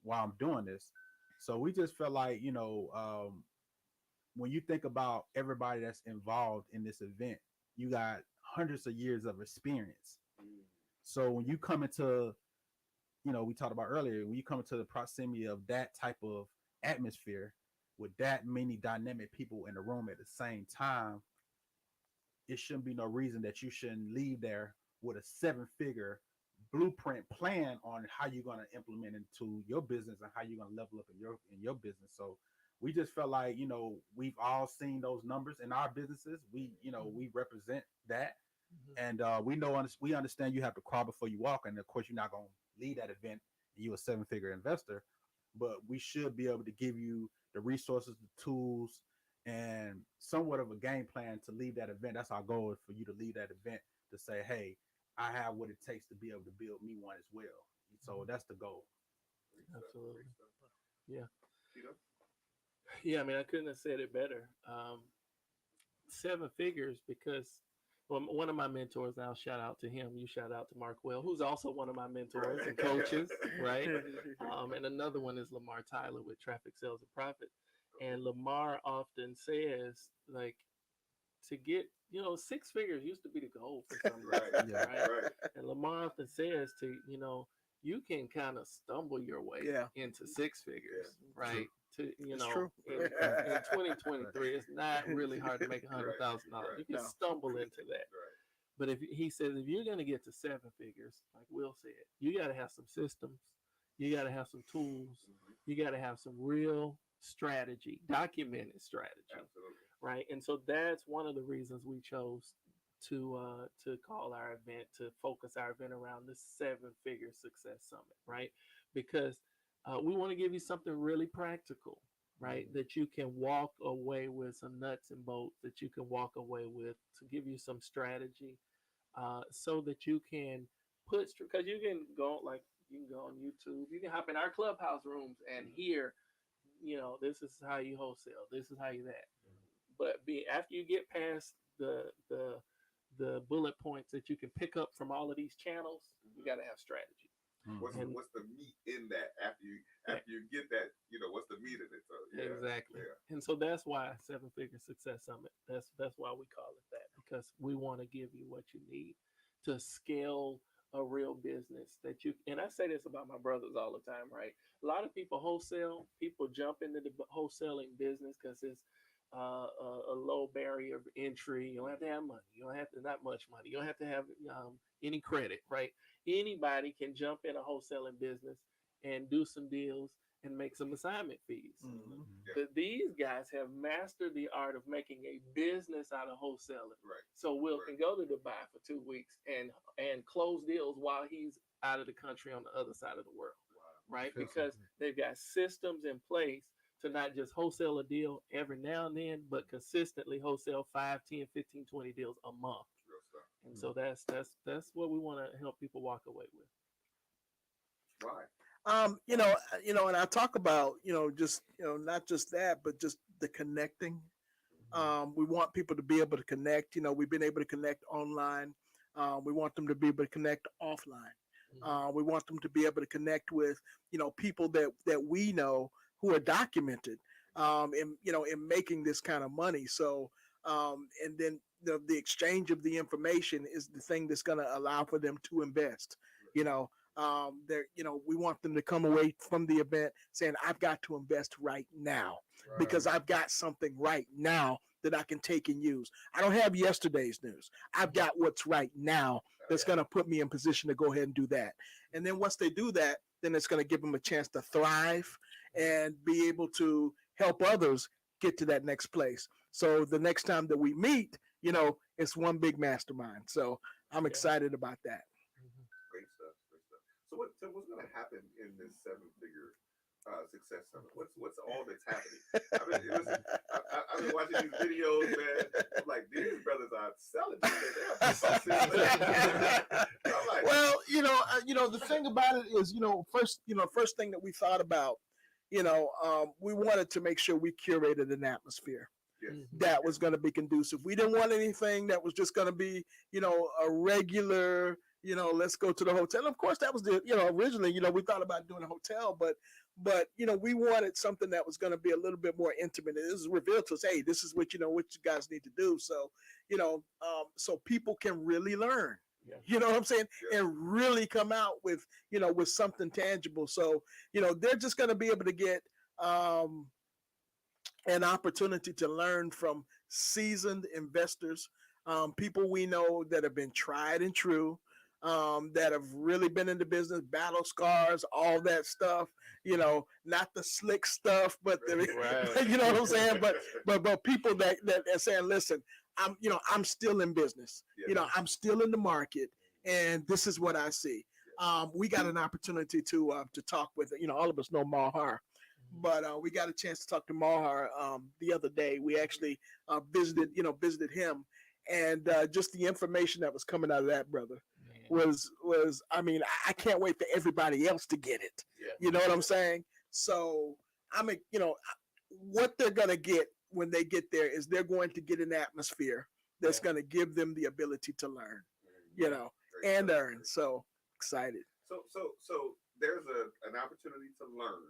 while I'm doing this. So we just felt like, when you think about everybody that's involved in this event, you got hundreds of years of experience. So when you come into, we talked about earlier, when you come into the proximity of that type of atmosphere with that many dynamic people in the room at the same time, it shouldn't be no reason that you shouldn't leave there with a seven-figure blueprint plan on how you're going to implement into your business and how you're going to level up in your business. So we just felt like, we've all seen those numbers in our businesses. We represent that. And we understand you have to crawl before you walk. And of course, you're not going to lead that event and you're a seven-figure investor, but we should be able to give you the resources, the tools, and somewhat of a game plan to lead that event. That's our goal, is for you to lead that event, to say, hey, I have what it takes to be able to build me one as well. So that's the goal. Absolutely. Yeah. Kito? Yeah, I mean, I couldn't have said it better. Seven figures, because one of my mentors, and I'll shout out to him, you shout out to Mark Well, who's also one of my mentors and coaches, right? And another one is Lamar Tyler with Traffic Sales and Profit. And Lamar often says, like, to get, six figures used to be the goal for some reason, right? And Lamar often says to, you can kind of stumble your way into six figures, right? To, in 2023, it's not really hard to make $100,000. You can stumble into that. But he says, if you're going to get to seven figures, like Will said, you got to have some systems, you got to have some tools, you got to have some real strategy, documented strategy. Absolutely. Right. And so that's one of the reasons we chose to call our event, to focus our event around the Seven Figure Success Summit, right? Because we want to give you something really practical, right? That you can walk away with, some nuts and bolts that you can walk away with, to give you some strategy, so that you can because you can go on YouTube, you can hop in our clubhouse rooms and hear, this is how you wholesale, this is how you that. But after you get past the bullet points that you can pick up from all of these channels, you got to have strategy. What's the meat in that after you get that, what's the meat in it? So, Exactly. Yeah. And so that's why Seven Figure Success Summit, that's why we call it that, because we want to give you what you need to scale a real business that you, and I say this about my brothers all the time, right? A lot of people people jump into the wholesaling business because it's a low barrier of entry. You don't have to have money. You don't have to, not much money. You don't have to have any credit, right? Anybody can jump in a wholesaling business and do some deals and make some assignment fees. But these guys have mastered the art of making a business out of wholesaling. Right. So Will can go to Dubai for 2 weeks and close deals while he's out of the country on the other side of the world. Wow. Right? Because they've got systems in place to not just wholesale a deal every now and then, but consistently wholesale 5, 10, 15, 20 deals a month. And so that's what we want to help people walk away with. Right. And I talk about, just, not just that, but just the connecting. We want people to be able to connect. We've been able to connect online. We want them to be able to connect offline. We want them to be able to connect with, people that we know who are documented, in making this kind of money. So, And then the exchange of the information is the thing that's going to allow for them to invest. We want them to come away from the event saying, I've got to invest right now because I've got something right now that I can take and use. I don't have yesterday's news. I've got what's right now that's going to put me in position to go ahead and do that. And then once they do that, then it's going to give them a chance to thrive and be able to help others get to that next place. So the next time that we meet, it's one big mastermind. So I'm excited about that. Great stuff. So what's going to happen in this 7-figure success summit? What's all that's happening? I've been watching these videos, man. I'm like, these brothers are selling. I'm like, well, the thing about it is, first thing that we thought about, we wanted to make sure we curated an atmosphere that was going to be conducive. We didn't want anything that was just going to be, a regular, let's go to the hotel. And of course, that was originally, we thought about doing a hotel, but we wanted something that was going to be a little bit more intimate. And this is revealed to us, hey, this is what, what you guys need to do. So, so people can really learn. Yeah. You know what I'm saying? Yeah. And really come out with, with something tangible. So, they're just going to be able to get an opportunity to learn from seasoned investors, people we know that have been tried and true, that have really been in the business, battle scars, all that stuff, not the slick stuff, but you know what I'm saying? But people that are saying, listen, I'm still in business. Yeah. I'm still in the market, and this is what I see. We got an opportunity to talk with, all of us know Mahar, but we got a chance to talk to Mahar the other day. We actually visited him, and just the information that was coming out of that brother was I can't wait for everybody else to get it. Yeah. You know what I'm saying? So what they're gonna get when they get there is they're going to get an atmosphere that's going to give them the ability to learn, and earn. So excited. So there's an opportunity to learn,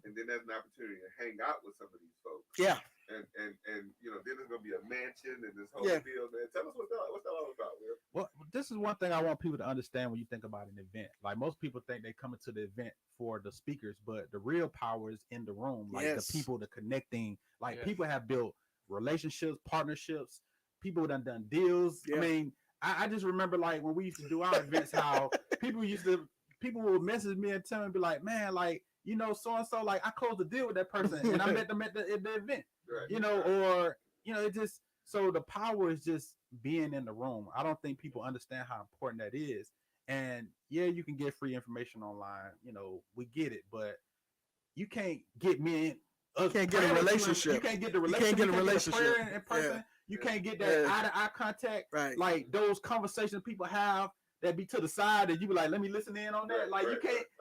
and then there's an opportunity to hang out with some of these folks. Yeah. And then there's going to be a mansion and this whole deal, man. Tell us what's that all about, Will? Well, this is one thing I want people to understand when you think about an event. Like, most people think they come into the event for the speakers, but the real power is in the room. Like, the people, the connecting. Like, people have built relationships, partnerships. People done deals. Yeah. I mean, I just remember, like, when we used to do our events, how people would message me and tell me, be like, man, like, so-and-so, like, I closed a deal with that person and I met them at the event, right. Or, it just, so the power is just being in the room. I don't think people understand how important that is. And you can get free information online, we get it, but you can't get me in. You can't get a relationship. You can't get the relationship. You can't get a relationship in person. Yeah. You can't get that eye-to-eye contact. Right. Like, those conversations people have that be to the side and you be like, let me listen in on that. Like,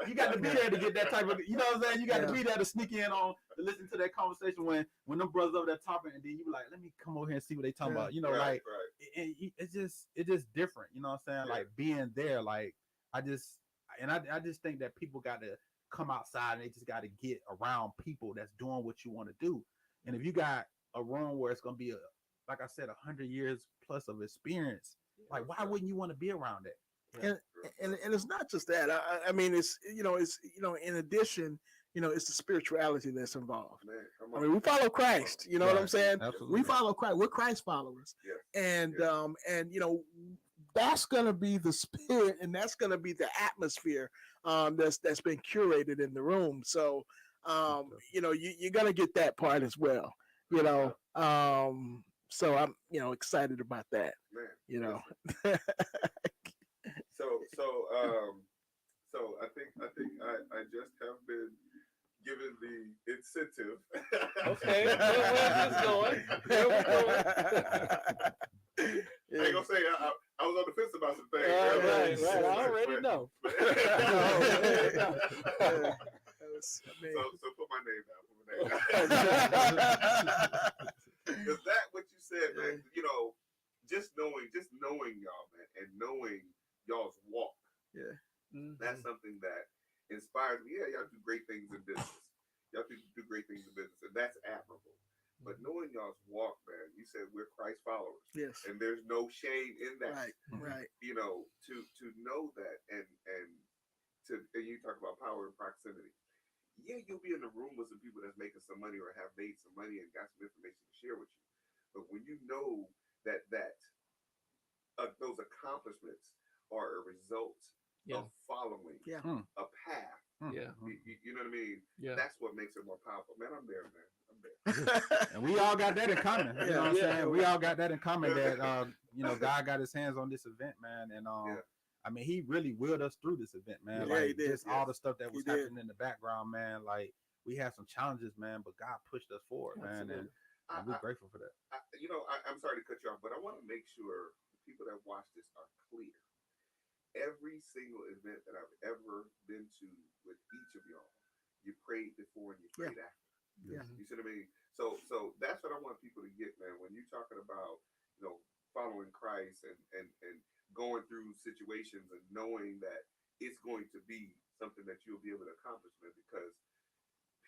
you got to be there to get that type of, you know what I'm saying? You got to be there to sneak in on, to listen to that conversation when them brothers over there talking, and then you be like, let me come over here and see what they talking about. It's just different. You know what I'm saying? Yeah. Like, being there, like, I just think that people got to come outside and they just got to get around people that's doing what you want to do. And if you got a room where it's going to be, like I said, 100 years plus of experience, like, why wouldn't you want to be around it? Yeah. And it's not just that. I mean, it's in addition, it's the spirituality that's involved. Man, I mean, we follow Christ. You know what I'm saying? Absolutely. We follow Christ. We're Christ followers. Yeah. And that's gonna be the spirit, and that's gonna be the atmosphere that's been curated in the room. So you're gonna get that part as well. So I'm excited about that. Man, So I think I just have been given the incentive. Okay, where's this going? Where we going? I ain't gonna say I was on the fence about some things. Right. I already know. So put my name down. Is that what you said, man? Just knowing y'all, man, and knowing y'all's walk. Yeah. Mm-hmm. That's something that inspires me. Yeah, y'all do great things in business. Y'all do great things in business, and that's admirable. But knowing y'all's walk, man, you said, we're Christ followers. Yes. And there's no shame in that. Right. Right. You know, to know that and you talk about power and proximity. Yeah, you'll be in the room with some people that's making some money or have made some money and got some information to share with you. But when you know that those accomplishments are a result of following a path, you know what I mean? Yeah. That's what makes it more powerful. Man, I'm there, man. I'm there. And we all got that in common. You know what I'm saying? We all got that in common that you know, God got his hands on this event, man. And I mean, he really willed us through this event, man. Yeah, like he did. just all the stuff that was happening in the background, man. Like we had some challenges, man, but God pushed us forward, man. And we're grateful for that. I'm sorry to cut you off, but I want to make sure the people that watch this are clear. Every single event that I've ever been to with each of y'all, you prayed before and you prayed after. Yeah. You see what I mean? So that's what I want people to get, man. When you're talking about, you know, following Christ and going through situations and knowing that it's going to be something that you'll be able to accomplish, man, because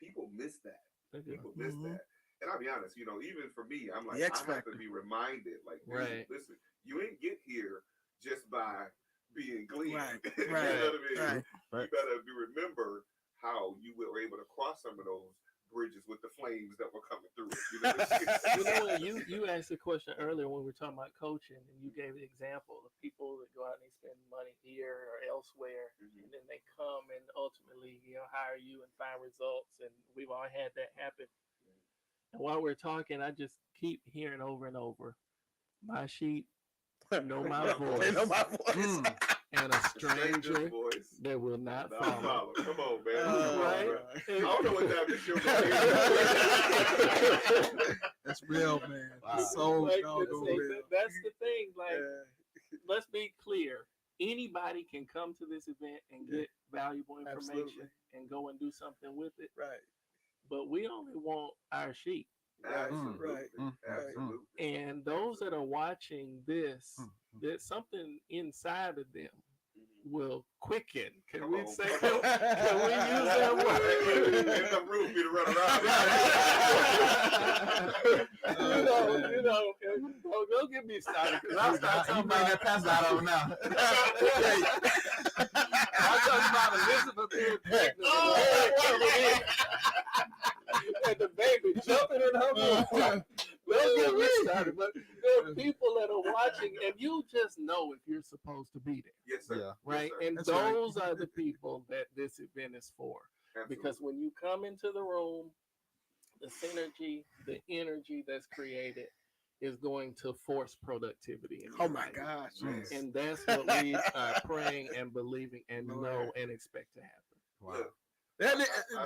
people miss that. People miss that. And I'll be honest, you know, even for me, I'm like, I have to be reminded, like, listen, you ain't get here just by being gleaned. Right. You know what I mean? Right. You better remember how you were able to cross some of those bridges with the flames that were coming through it. You know what I mean? You asked a question earlier when we were talking about coaching, and you gave the example of people that go out and they spend money here or elsewhere, and then they come and ultimately, you know, hire you and find results. And we've all had that happen. And while we're talking, I just keep hearing over and over, my sheep know my voice. They know my voice. And a stranger voice that will not follow. Come on, man. Right? I don't know what time this show is. That's real, man. Wow. So Like, real. that's the thing. Like, let's be clear. Anybody can come to this event and get valuable information and go and do something with it. Right. But we only want our sheep. Absolutely. And those that are watching this, there's something inside of them will quicken. Can we use that word? There's no room for you to run around. Don't get me started because I'll start talking about that pass out on now. I'm talking about Elizabeth being pregnant. And the baby jumping in her womb. Don't get me started. But there are people that are watching, and you just know if you're supposed to be there. Yes, sir. Yeah. Right? Yes, sir. And That's those are the people that this event is for. Absolutely. Because when you come into the room, the synergy, the energy that's created is going to force productivity. Oh my gosh. Yes. And that's what we are praying and believing and know and expect to happen. Wow.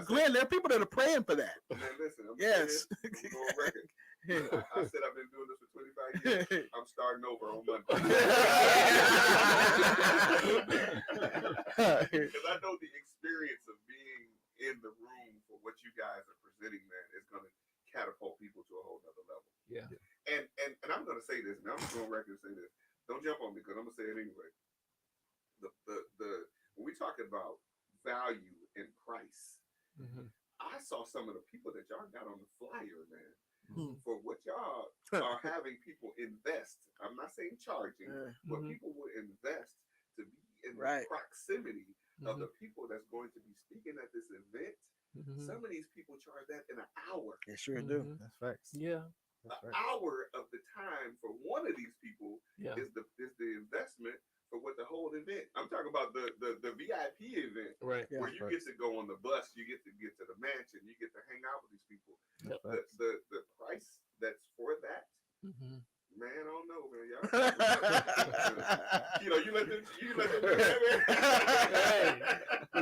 Glenn, there are people that are praying for that. Man, listen, I'm Yes. I'm going on record. I said I've been doing this for 25 years. I'm starting over on Monday. Because I know the experience of being in the room for what you guys are presenting, man, is going to catapult people to a whole nother level. Yeah. And I'm going to say this, and I'm just going on record to say this. Don't jump on me because I'm going to say it anyway. The when we talk about value and price, I saw some of the people that y'all got on the flyer, man. For what y'all are having people invest. I'm not saying charging, but people will invest to be in the proximity of the people that's going to be speaking at this event. Some of these people charge that in an hour. They sure do. That's facts. Yeah. An hour of the time for one of these people is the investment for what the whole event. I'm talking about the VIP event, Right? Where you get to go on the bus, you get to the mansion, you get to hang out with these people. Yep. The price that's for that, man, I don't know, man. Y'all, you let them Hey,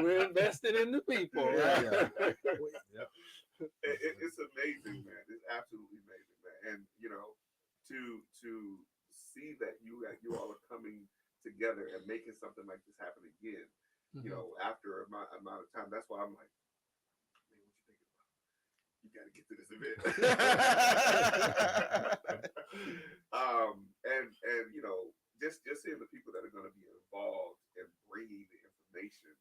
we're invested in the people. Right? It's amazing, man. It's absolutely amazing, man. And to see that you all are coming together and making something like this happen again, after a amount of time. That's why I'm like, man, what you thinking about? You got to get to this event. And just seeing the people that are going to be involved in bringing the information,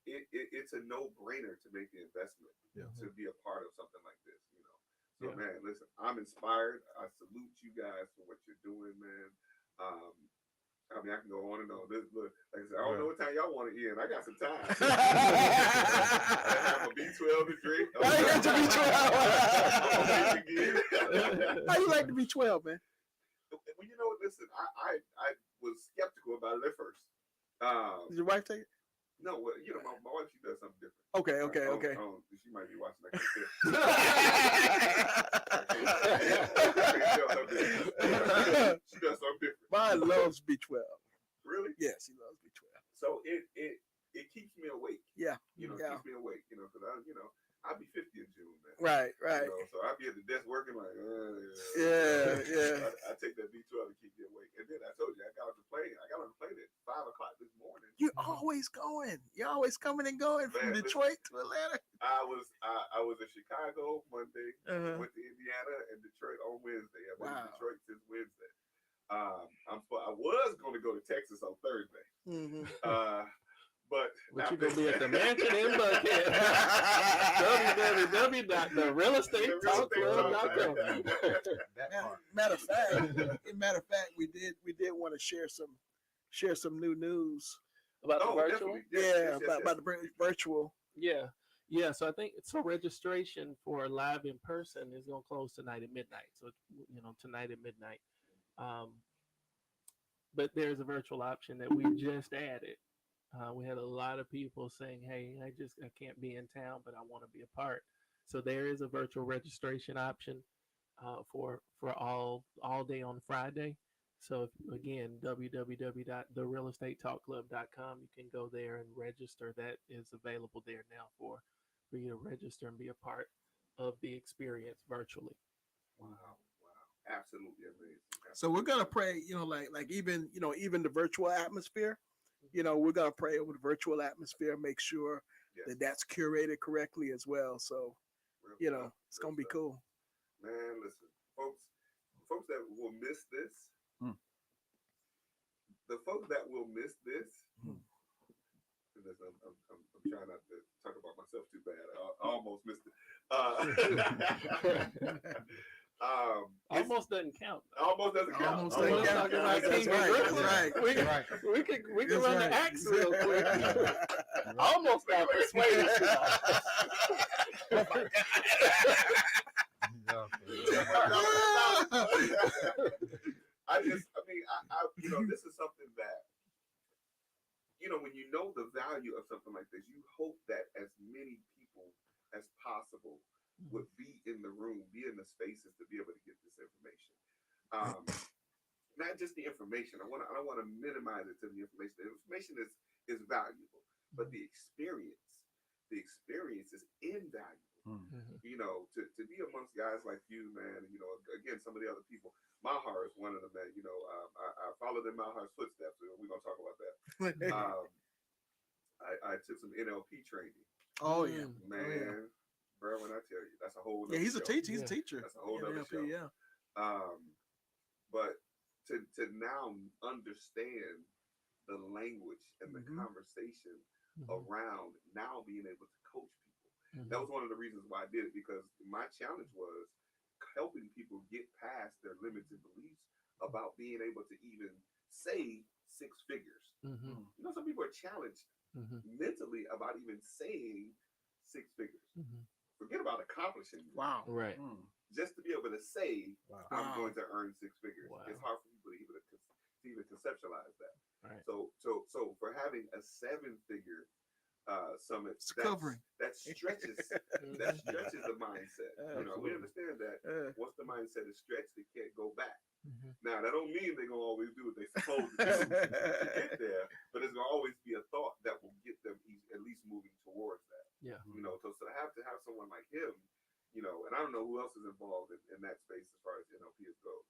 it's a no-brainer to make the investment to be a part of something like this. So man, listen. listen, I'm inspired. I salute you guys for what you're doing, man. I mean, I can go on and on. This, look, like I said, I don't know what time y'all want to end. I got some time. I have a B12 to drink. I got to be 12. I'm How you like to be 12, man? well, you know, listen, I was skeptical about it at first. Did your wife take it? No, well, you know, my wife, she does something different. Okay. She might be watching that. She does something different. Mine loves B12. Really? Yes, he loves B12. So it keeps me awake. Yeah. You know, Yeah. keeps me awake. You know, because I'll be 50 in June, man. Right. You know, so I'll be at the desk working like, Yeah. I take that B12 to keep me awake. And then I told you, I got on the plane at 5 o'clock this morning. You're always going. You're always coming and going from Man, Detroit to Atlanta. I was in Chicago Monday, Uh-huh. went to Indiana and Detroit on Wednesday. I've been in Wow. Detroit since Wednesday. I was going to go to Texas on Thursday. Mm-hmm. But you're gonna be at the mansion in Buckhead. www.therealestatetalkclub.com. That part. Matter of fact, we did want to share some new news. About the virtual. definitely. Yes. About the virtual. Yeah. So I think registration for live in person is gonna close tonight at midnight. So tonight at midnight. But there's a virtual option that we just added. We had a lot of people saying, "Hey, I can't be in town, but I want to be a part." So there is a virtual registration option for all day on Friday. So again, www.therealestatetalkclub.com. You can go there and register. That is available there now for you to register and be a part of the experience virtually. Wow. Absolutely amazing. So we're gonna pray, like even the virtual atmosphere. We're gonna pray over the virtual atmosphere, make sure that that's curated correctly as well. So, it's gonna be cool. Man, listen, folks that will miss this. The folks that will miss this. Listen, I'm trying not to talk about myself too bad. I almost missed it. Almost doesn't count. Almost doesn't count. Almost doesn't count. That's right. We can That's run right. the axe real quick. Almost got persuaded. This is something that, when you know the value of something like this, you hope that as many people as possible would be in the room, be in the spaces to be able to get this information. Not just the information. I don't want to minimize it to the information. The information is valuable, but the experience is invaluable. To be amongst guys like you, man, and again, some of the other people. Mahar is one of them, man. I followed in Mahar's footsteps. We're gonna talk about that. I took some NLP training. Oh yeah, man. Bro, when I tell you, that's a whole. Yeah, he's a show. teacher. He's a teacher. That's a whole other NLP, show. Yeah. But to now understand the language and the conversation around now being able to coach people. That was one of the reasons why I did it, because my challenge was helping people get past their limits and beliefs about being able to even say six figures. Some people are challenged mentally about even saying six figures. Forget about accomplishing. Wow. Right. Just to be able to say, I'm going to earn six figures. Wow. It's hard for people to even conceptualize that. Right. So for having a 7-figure summit that stretches the mindset. We understand that once the mindset is stretched, it can't go back. Now that don't mean they're gonna always do what they supposed to do to get there, but it's gonna always be a thought that will get them at least moving towards that. Yeah. So to have someone like him, and I don't know who else is involved in that space as far as NLP goes.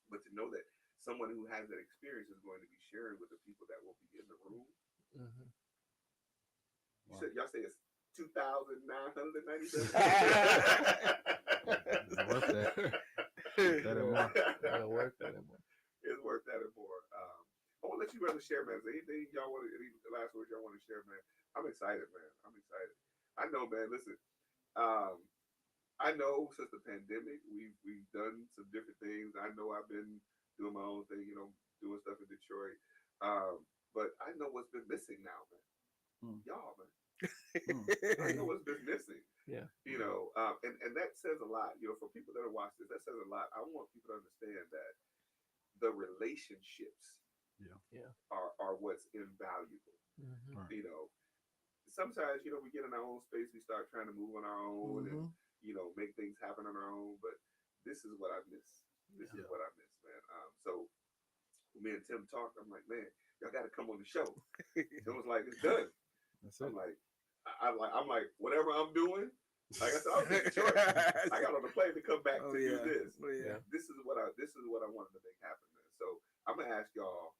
But to know that someone who has that experience is going to be sharing with the people that will be in the room. Y'all say it's 2,997. Worth that. Worth that and more. It's worth that and more. I want to let you guys share, man. Is there anything y'all want to, any last words y'all want to share, man? I'm excited, man. I know, man. Listen, I know since the pandemic, we've done some different things. I know I've been doing my own thing, doing stuff in Detroit. But I know what's been missing now, man. Y'all, man. I know what's been missing. Yeah. And that says a lot. For people that are watching this, that says a lot. I want people to understand that the relationships are what's invaluable. Mm-hmm. Right. Sometimes, we get in our own space, we start trying to move on our own and, Mhm. make things happen on our own. But this is what I miss. This is what I miss, man. So when me and Tim talked, I'm like, man, y'all got to come on the show. Tim was like, it's done. That's I'm it. like, I'm like, whatever I'm doing. Like I said, I was in Detroit. I got on the plane to come back to do this. Oh, yeah. This is what I wanted to make happen, man. So I'm gonna ask y'all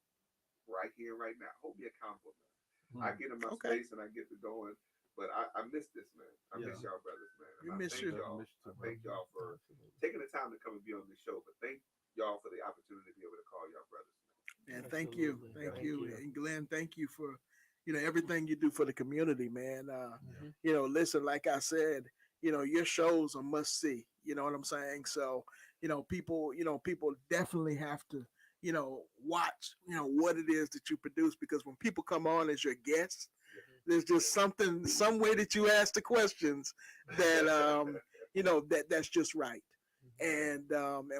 right here, right now. Hold me accountable, man. I get in my space and I get to going, but I miss this, man. I miss y'all brothers, man. We And miss you. Y'all. I thank y'all for taking the time to come and be on this show. But thank y'all for the opportunity to be able to call y'all brothers, man. And thank you. Absolutely. Thank Thank you. you. And Glenn, thank you for, everything you do for the community, man. Mm-hmm. Listen, like I said, your shows are must see. You know what I'm saying? So, people definitely have to, watch, what it is that you produce, because when people come on as your guests, there's just some way that you ask the questions that, that's just right. And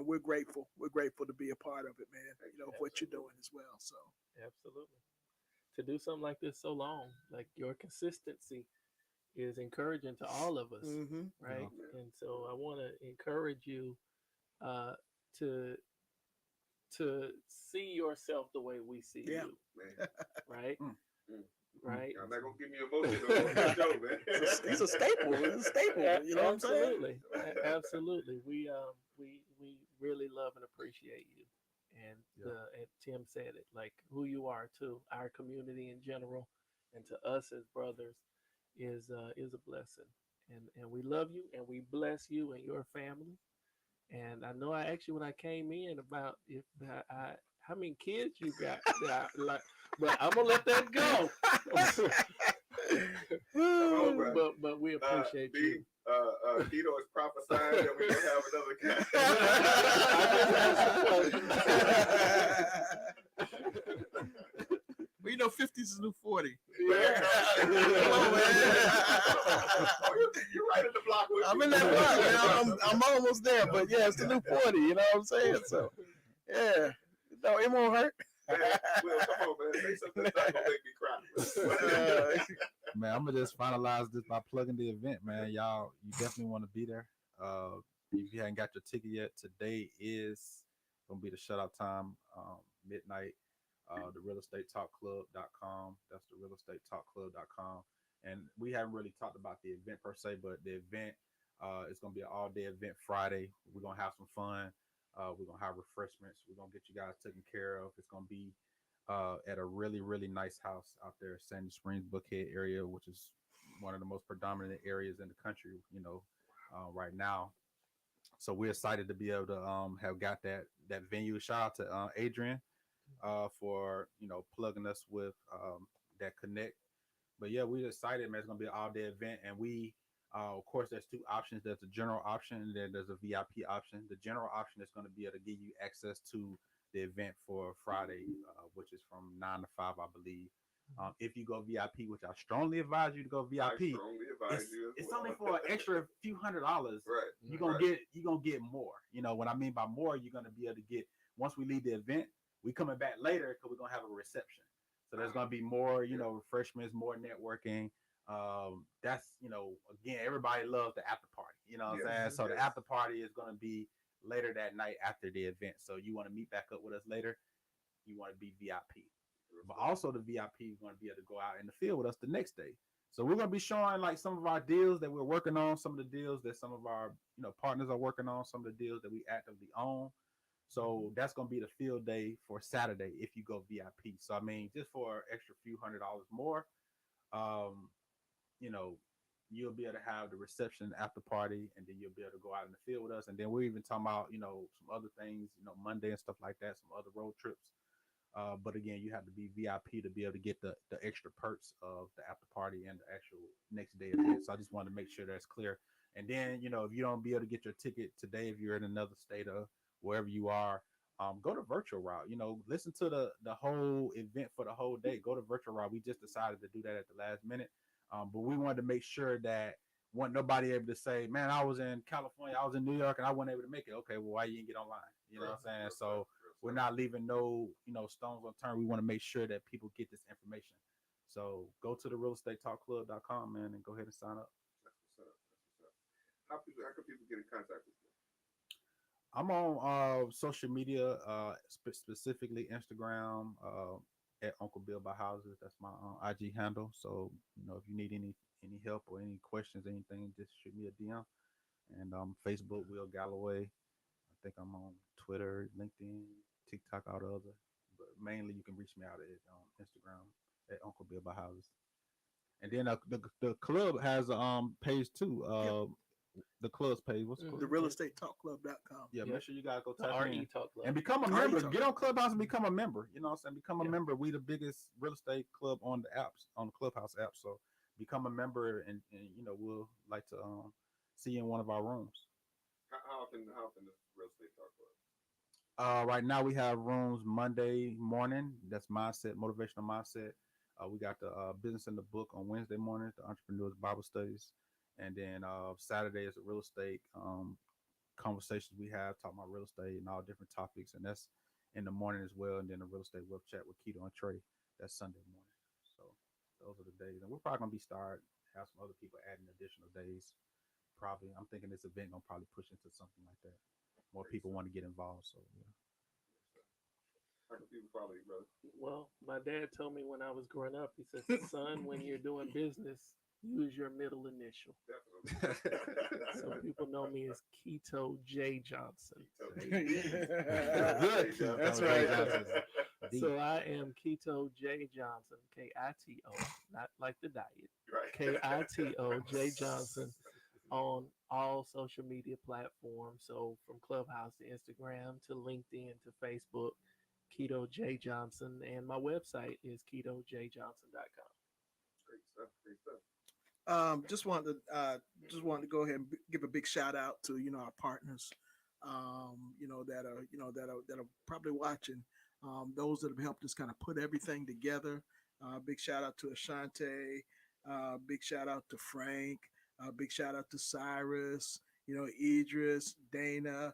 we're grateful. We're grateful to be a part of it, man. Of what you're doing as well. So Absolutely. To do something like this so long, like your consistency is encouraging to all of us, right? Yeah. And so I want to encourage you uh, to see yourself the way we see Yeah. you, Man. right? Right. Y'all not gonna give me emotional on the show, man. He's a staple. He's a staple. You know what I'm saying? Absolutely. Absolutely. We really love and appreciate you. And and Tim said it, like who you are to our community in general, and to us as brothers is a blessing. And we love you and we bless you and your family. And I know I asked you when I came in about if how many kids you got, like, but I'm gonna let that go. but we appreciate you. Kito is prophesying that we're gonna have another Well, 50 is the new 40. Yeah. Come on, man. You're right in the block with I'm me. in that block, man. I'm almost there, but yeah, it's the new 40. You know what I'm saying? So, yeah. No, it won't hurt. Man, Will, come on, man. Say something that's not gonna make me cry. Man, I'm gonna just finalize this by plugging the event, man. Y'all, you definitely want to be there. If you haven't got your ticket yet, today is gonna be the shutout time, midnight. The realestatetalkclub.com. That's the realestatetalkclub.com. And we haven't really talked about the event per se, but the event is gonna be an all-day event Friday. We're gonna have some fun. We're gonna have refreshments. We're gonna get you guys taken care of. It's gonna be at a really, really nice house out there, Sandy Springs, Buckhead area, which is one of the most predominant areas in the country, right now. So we're excited to be able to have got that venue. Shout out to Adrian for plugging us with that connect. But yeah, we're excited, man. It's gonna be an all-day event, and we of course there's two options. There's a general option and then there's a VIP option. The general option is going to be able to give you access to the event for Friday, which is from 9 to 5, I believe. If you go VIP, which I strongly advise you to go VIP, it's only for an extra few $100. Right. You're gonna get more. What I mean by more, you're gonna be able to get once we leave the event, we coming back later because we're gonna have a reception. So there's gonna be more, refreshments, more networking. That's again, everybody loves the after party. You know what I'm saying? So the after party is gonna be later that night after the event. So you want to meet back up with us later, you want to be VIP. But also the VIP is going to be able to go out in the field with us the next day. So we're going to be showing like some of our deals that we're working on, some of the deals that some of our partners are working on, some of the deals that we actively own. So that's going to be the field day for Saturday if you go VIP. So I mean, just for extra few $100 more, you'll be able to have the reception after party, and then you'll be able to go out in the field with us. And then we're even talking about, some other things, Monday and stuff like that, some other road trips. But again, you have to be VIP to be able to get the extra perks of the after party and the actual next day event. So I just wanted to make sure that's clear. And then, you know, if you don't be able to get your ticket today, if you're in another state or wherever you are, go to virtual route. You know, listen to the whole event for the whole day. Go to virtual route. We just decided to do that at the last minute, but we wanted to make sure that wasn't nobody able to say, "Man, I was in California, I was in New York, and I wasn't able to make it." Okay, well, why you didn't get online? You know what I'm saying? So we're not leaving no, you know, stones unturned. We want to make sure that people get this information. So go to the realestatetalkclub.com, man, and go ahead and sign up. That's what's up. How can people get in contact with you? I'm on social media, specifically Instagram, at Uncle Bill by Houses. That's my IG handle. So, you know, if you need any help or any questions, anything, just shoot me a DM. And Facebook, Will Galloway. I think I'm on Twitter, LinkedIn, TikTok, all the other. But mainly, you can reach me out at Instagram at Uncle Bill by Houses. And then the club has a page too. The club's page. What's it called? The realestatetalkclub.com. Yeah, make sure you guys go type RE in Talk Club. and become a RE member. Talk. Get on Clubhouse and become a member. You know what I'm saying? Become a Yeah. member. We the biggest real estate club on the apps, on the Clubhouse app. So become a member, and you know, we'll like to see you in one of our rooms. How often does Real Estate Talk Club? Right now we have rooms Monday morning. That's mindset, motivational mindset. We got the business in the book on Wednesday mornings, the entrepreneurs Bible studies, and then Saturday is the real estate conversations we have talking about real estate and all different topics, and that's in the morning as well. And then the real estate web chat with Kito and Trey, that's Sunday morning. So those are the days, and we're probably gonna have some other people adding additional days. Probably, I'm thinking this event gonna probably push into something like that. More people want to get involved, so yeah. How can people follow you, brother? Well, my dad told me when I was growing up, he said, "Son, when you're doing business, use your middle initial." Definitely. So people know me as Kito J. Johnson. Good. That's right. So I am Kito J. Johnson, Kito, not like the diet. Right. Kito J. Johnson on all social media platforms. So from Clubhouse to Instagram to LinkedIn to Facebook, Kito J. Johnson, and my website is kitojjohnson.com. Great stuff. Just wanted to go ahead and give a big shout out to our partners, that are probably watching, those that have helped us kind of put everything together. Big shout out to Ashante, big shout out to Frank, big shout out to Cyrus, Idris, Dana,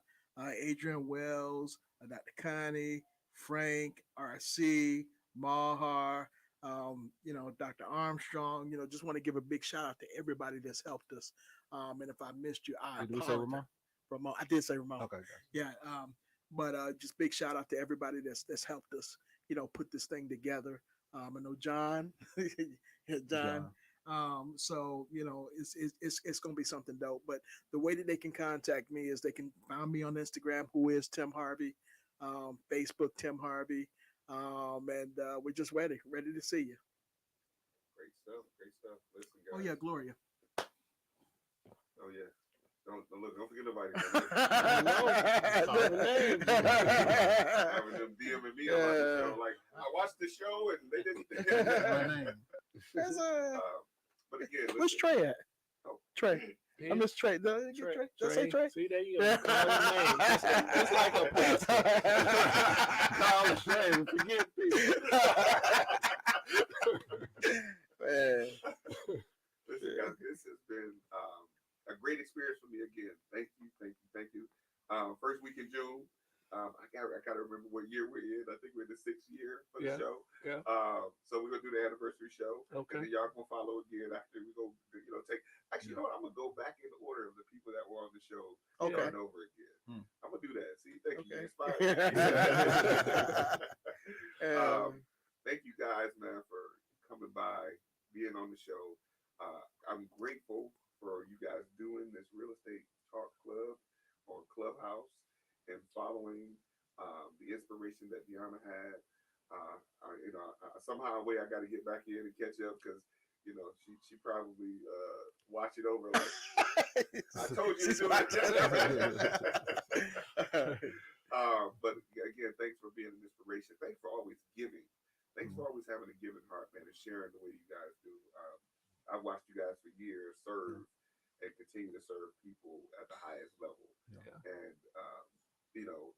Adrian Wells, Dr. Connie, Frank, RC, Mahar. Dr. Armstrong, just want to give a big shout out to everybody that's helped us. And if I missed you, I Did we say apologize. Ramon? Ramon, I did say Ramon. Okay. Yeah. But just big shout out to everybody that's helped us, put this thing together. I know John, John. So it's gonna be something dope. But the way that they can contact me is they can find me on Instagram, who is Tim Harvey, Facebook Tim Harvey. And we're just ready to see you. Great stuff. Listen, guys. Oh yeah, Gloria. Oh yeah. Don't forget nobody. Having them DMing me about the show. Like, I watched the show and they didn't. My name. But again, Where's listen. Trey at? Oh. Trey. Yeah. I miss Trey. Did I get Trey? Did I say Trey? See, there you go. Call your name. Just like a pastor. Call the shame. Forget people. Man. Listen, guys, this has been a great experience for me again. Thank you. First week in June. I gotta remember what year we're in. I think we're in the 6th year for the show. Yeah. So we're gonna do the anniversary show. Okay. And then y'all gonna follow again after we go. Take. Actually, you know what? I'm gonna go back in order of the people that were on the show. Okay. And over again. I'm gonna do that. See, thank you. You Okay. inspired me. Thank you guys, man, for coming by, being on the show. I'm grateful for you guys doing this real estate talk club on Clubhouse and following the inspiration that Deanna had. Somehow way I got to get back in and catch up because she probably watch it over like I told you to do it. But again, thanks for being an inspiration. Thanks for always giving. Thanks for always having a giving heart, man, and sharing the way you guys do. I've watched you guys for years serve and continue continue to serve people at the highest level, Yeah. and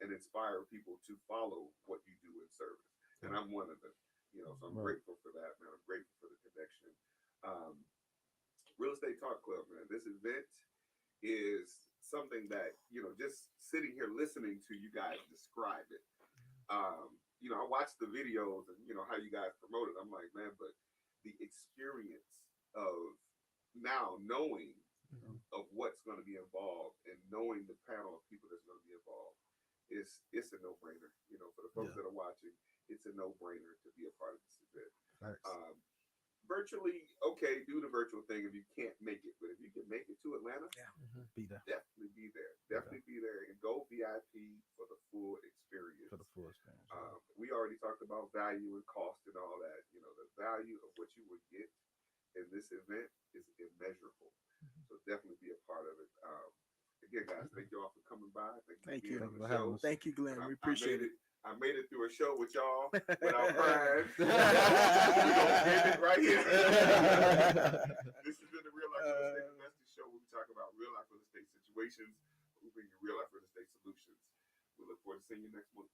and inspire people to follow what you do in service. And I'm one of them. So I'm grateful for that, man. I'm grateful for the connection. Real Estate Talk Club, man. This event is something that, just sitting here listening to you guys describe it. I watched the videos and, how you guys promote it. I'm like, man, but the experience of now knowing of what's going to be involved and knowing the panel of people that's going to be involved it's a no-brainer. For the folks that are watching, it's a no-brainer to be a part of this event. Thanks. Virtually, okay, do the virtual thing if you can't make it, but if you can make it to Atlanta, Be there definitely be there. Definitely be there and go VIP for the full experience. for the full experience. We already talked about value and cost and all that. The value of what you would get in this event is immeasurable. So definitely be a part of it. Again, guys, thank you all for coming by. Thank for being you. on the show. Thank you, Glenn. We appreciate it. I made it through a show with y'all without crying. We're gonna end it right here. This has been the Real Life Real Estate Investing Show, where we talk about real life real estate situations. We bring you real life real estate solutions. We look forward to seeing you next week.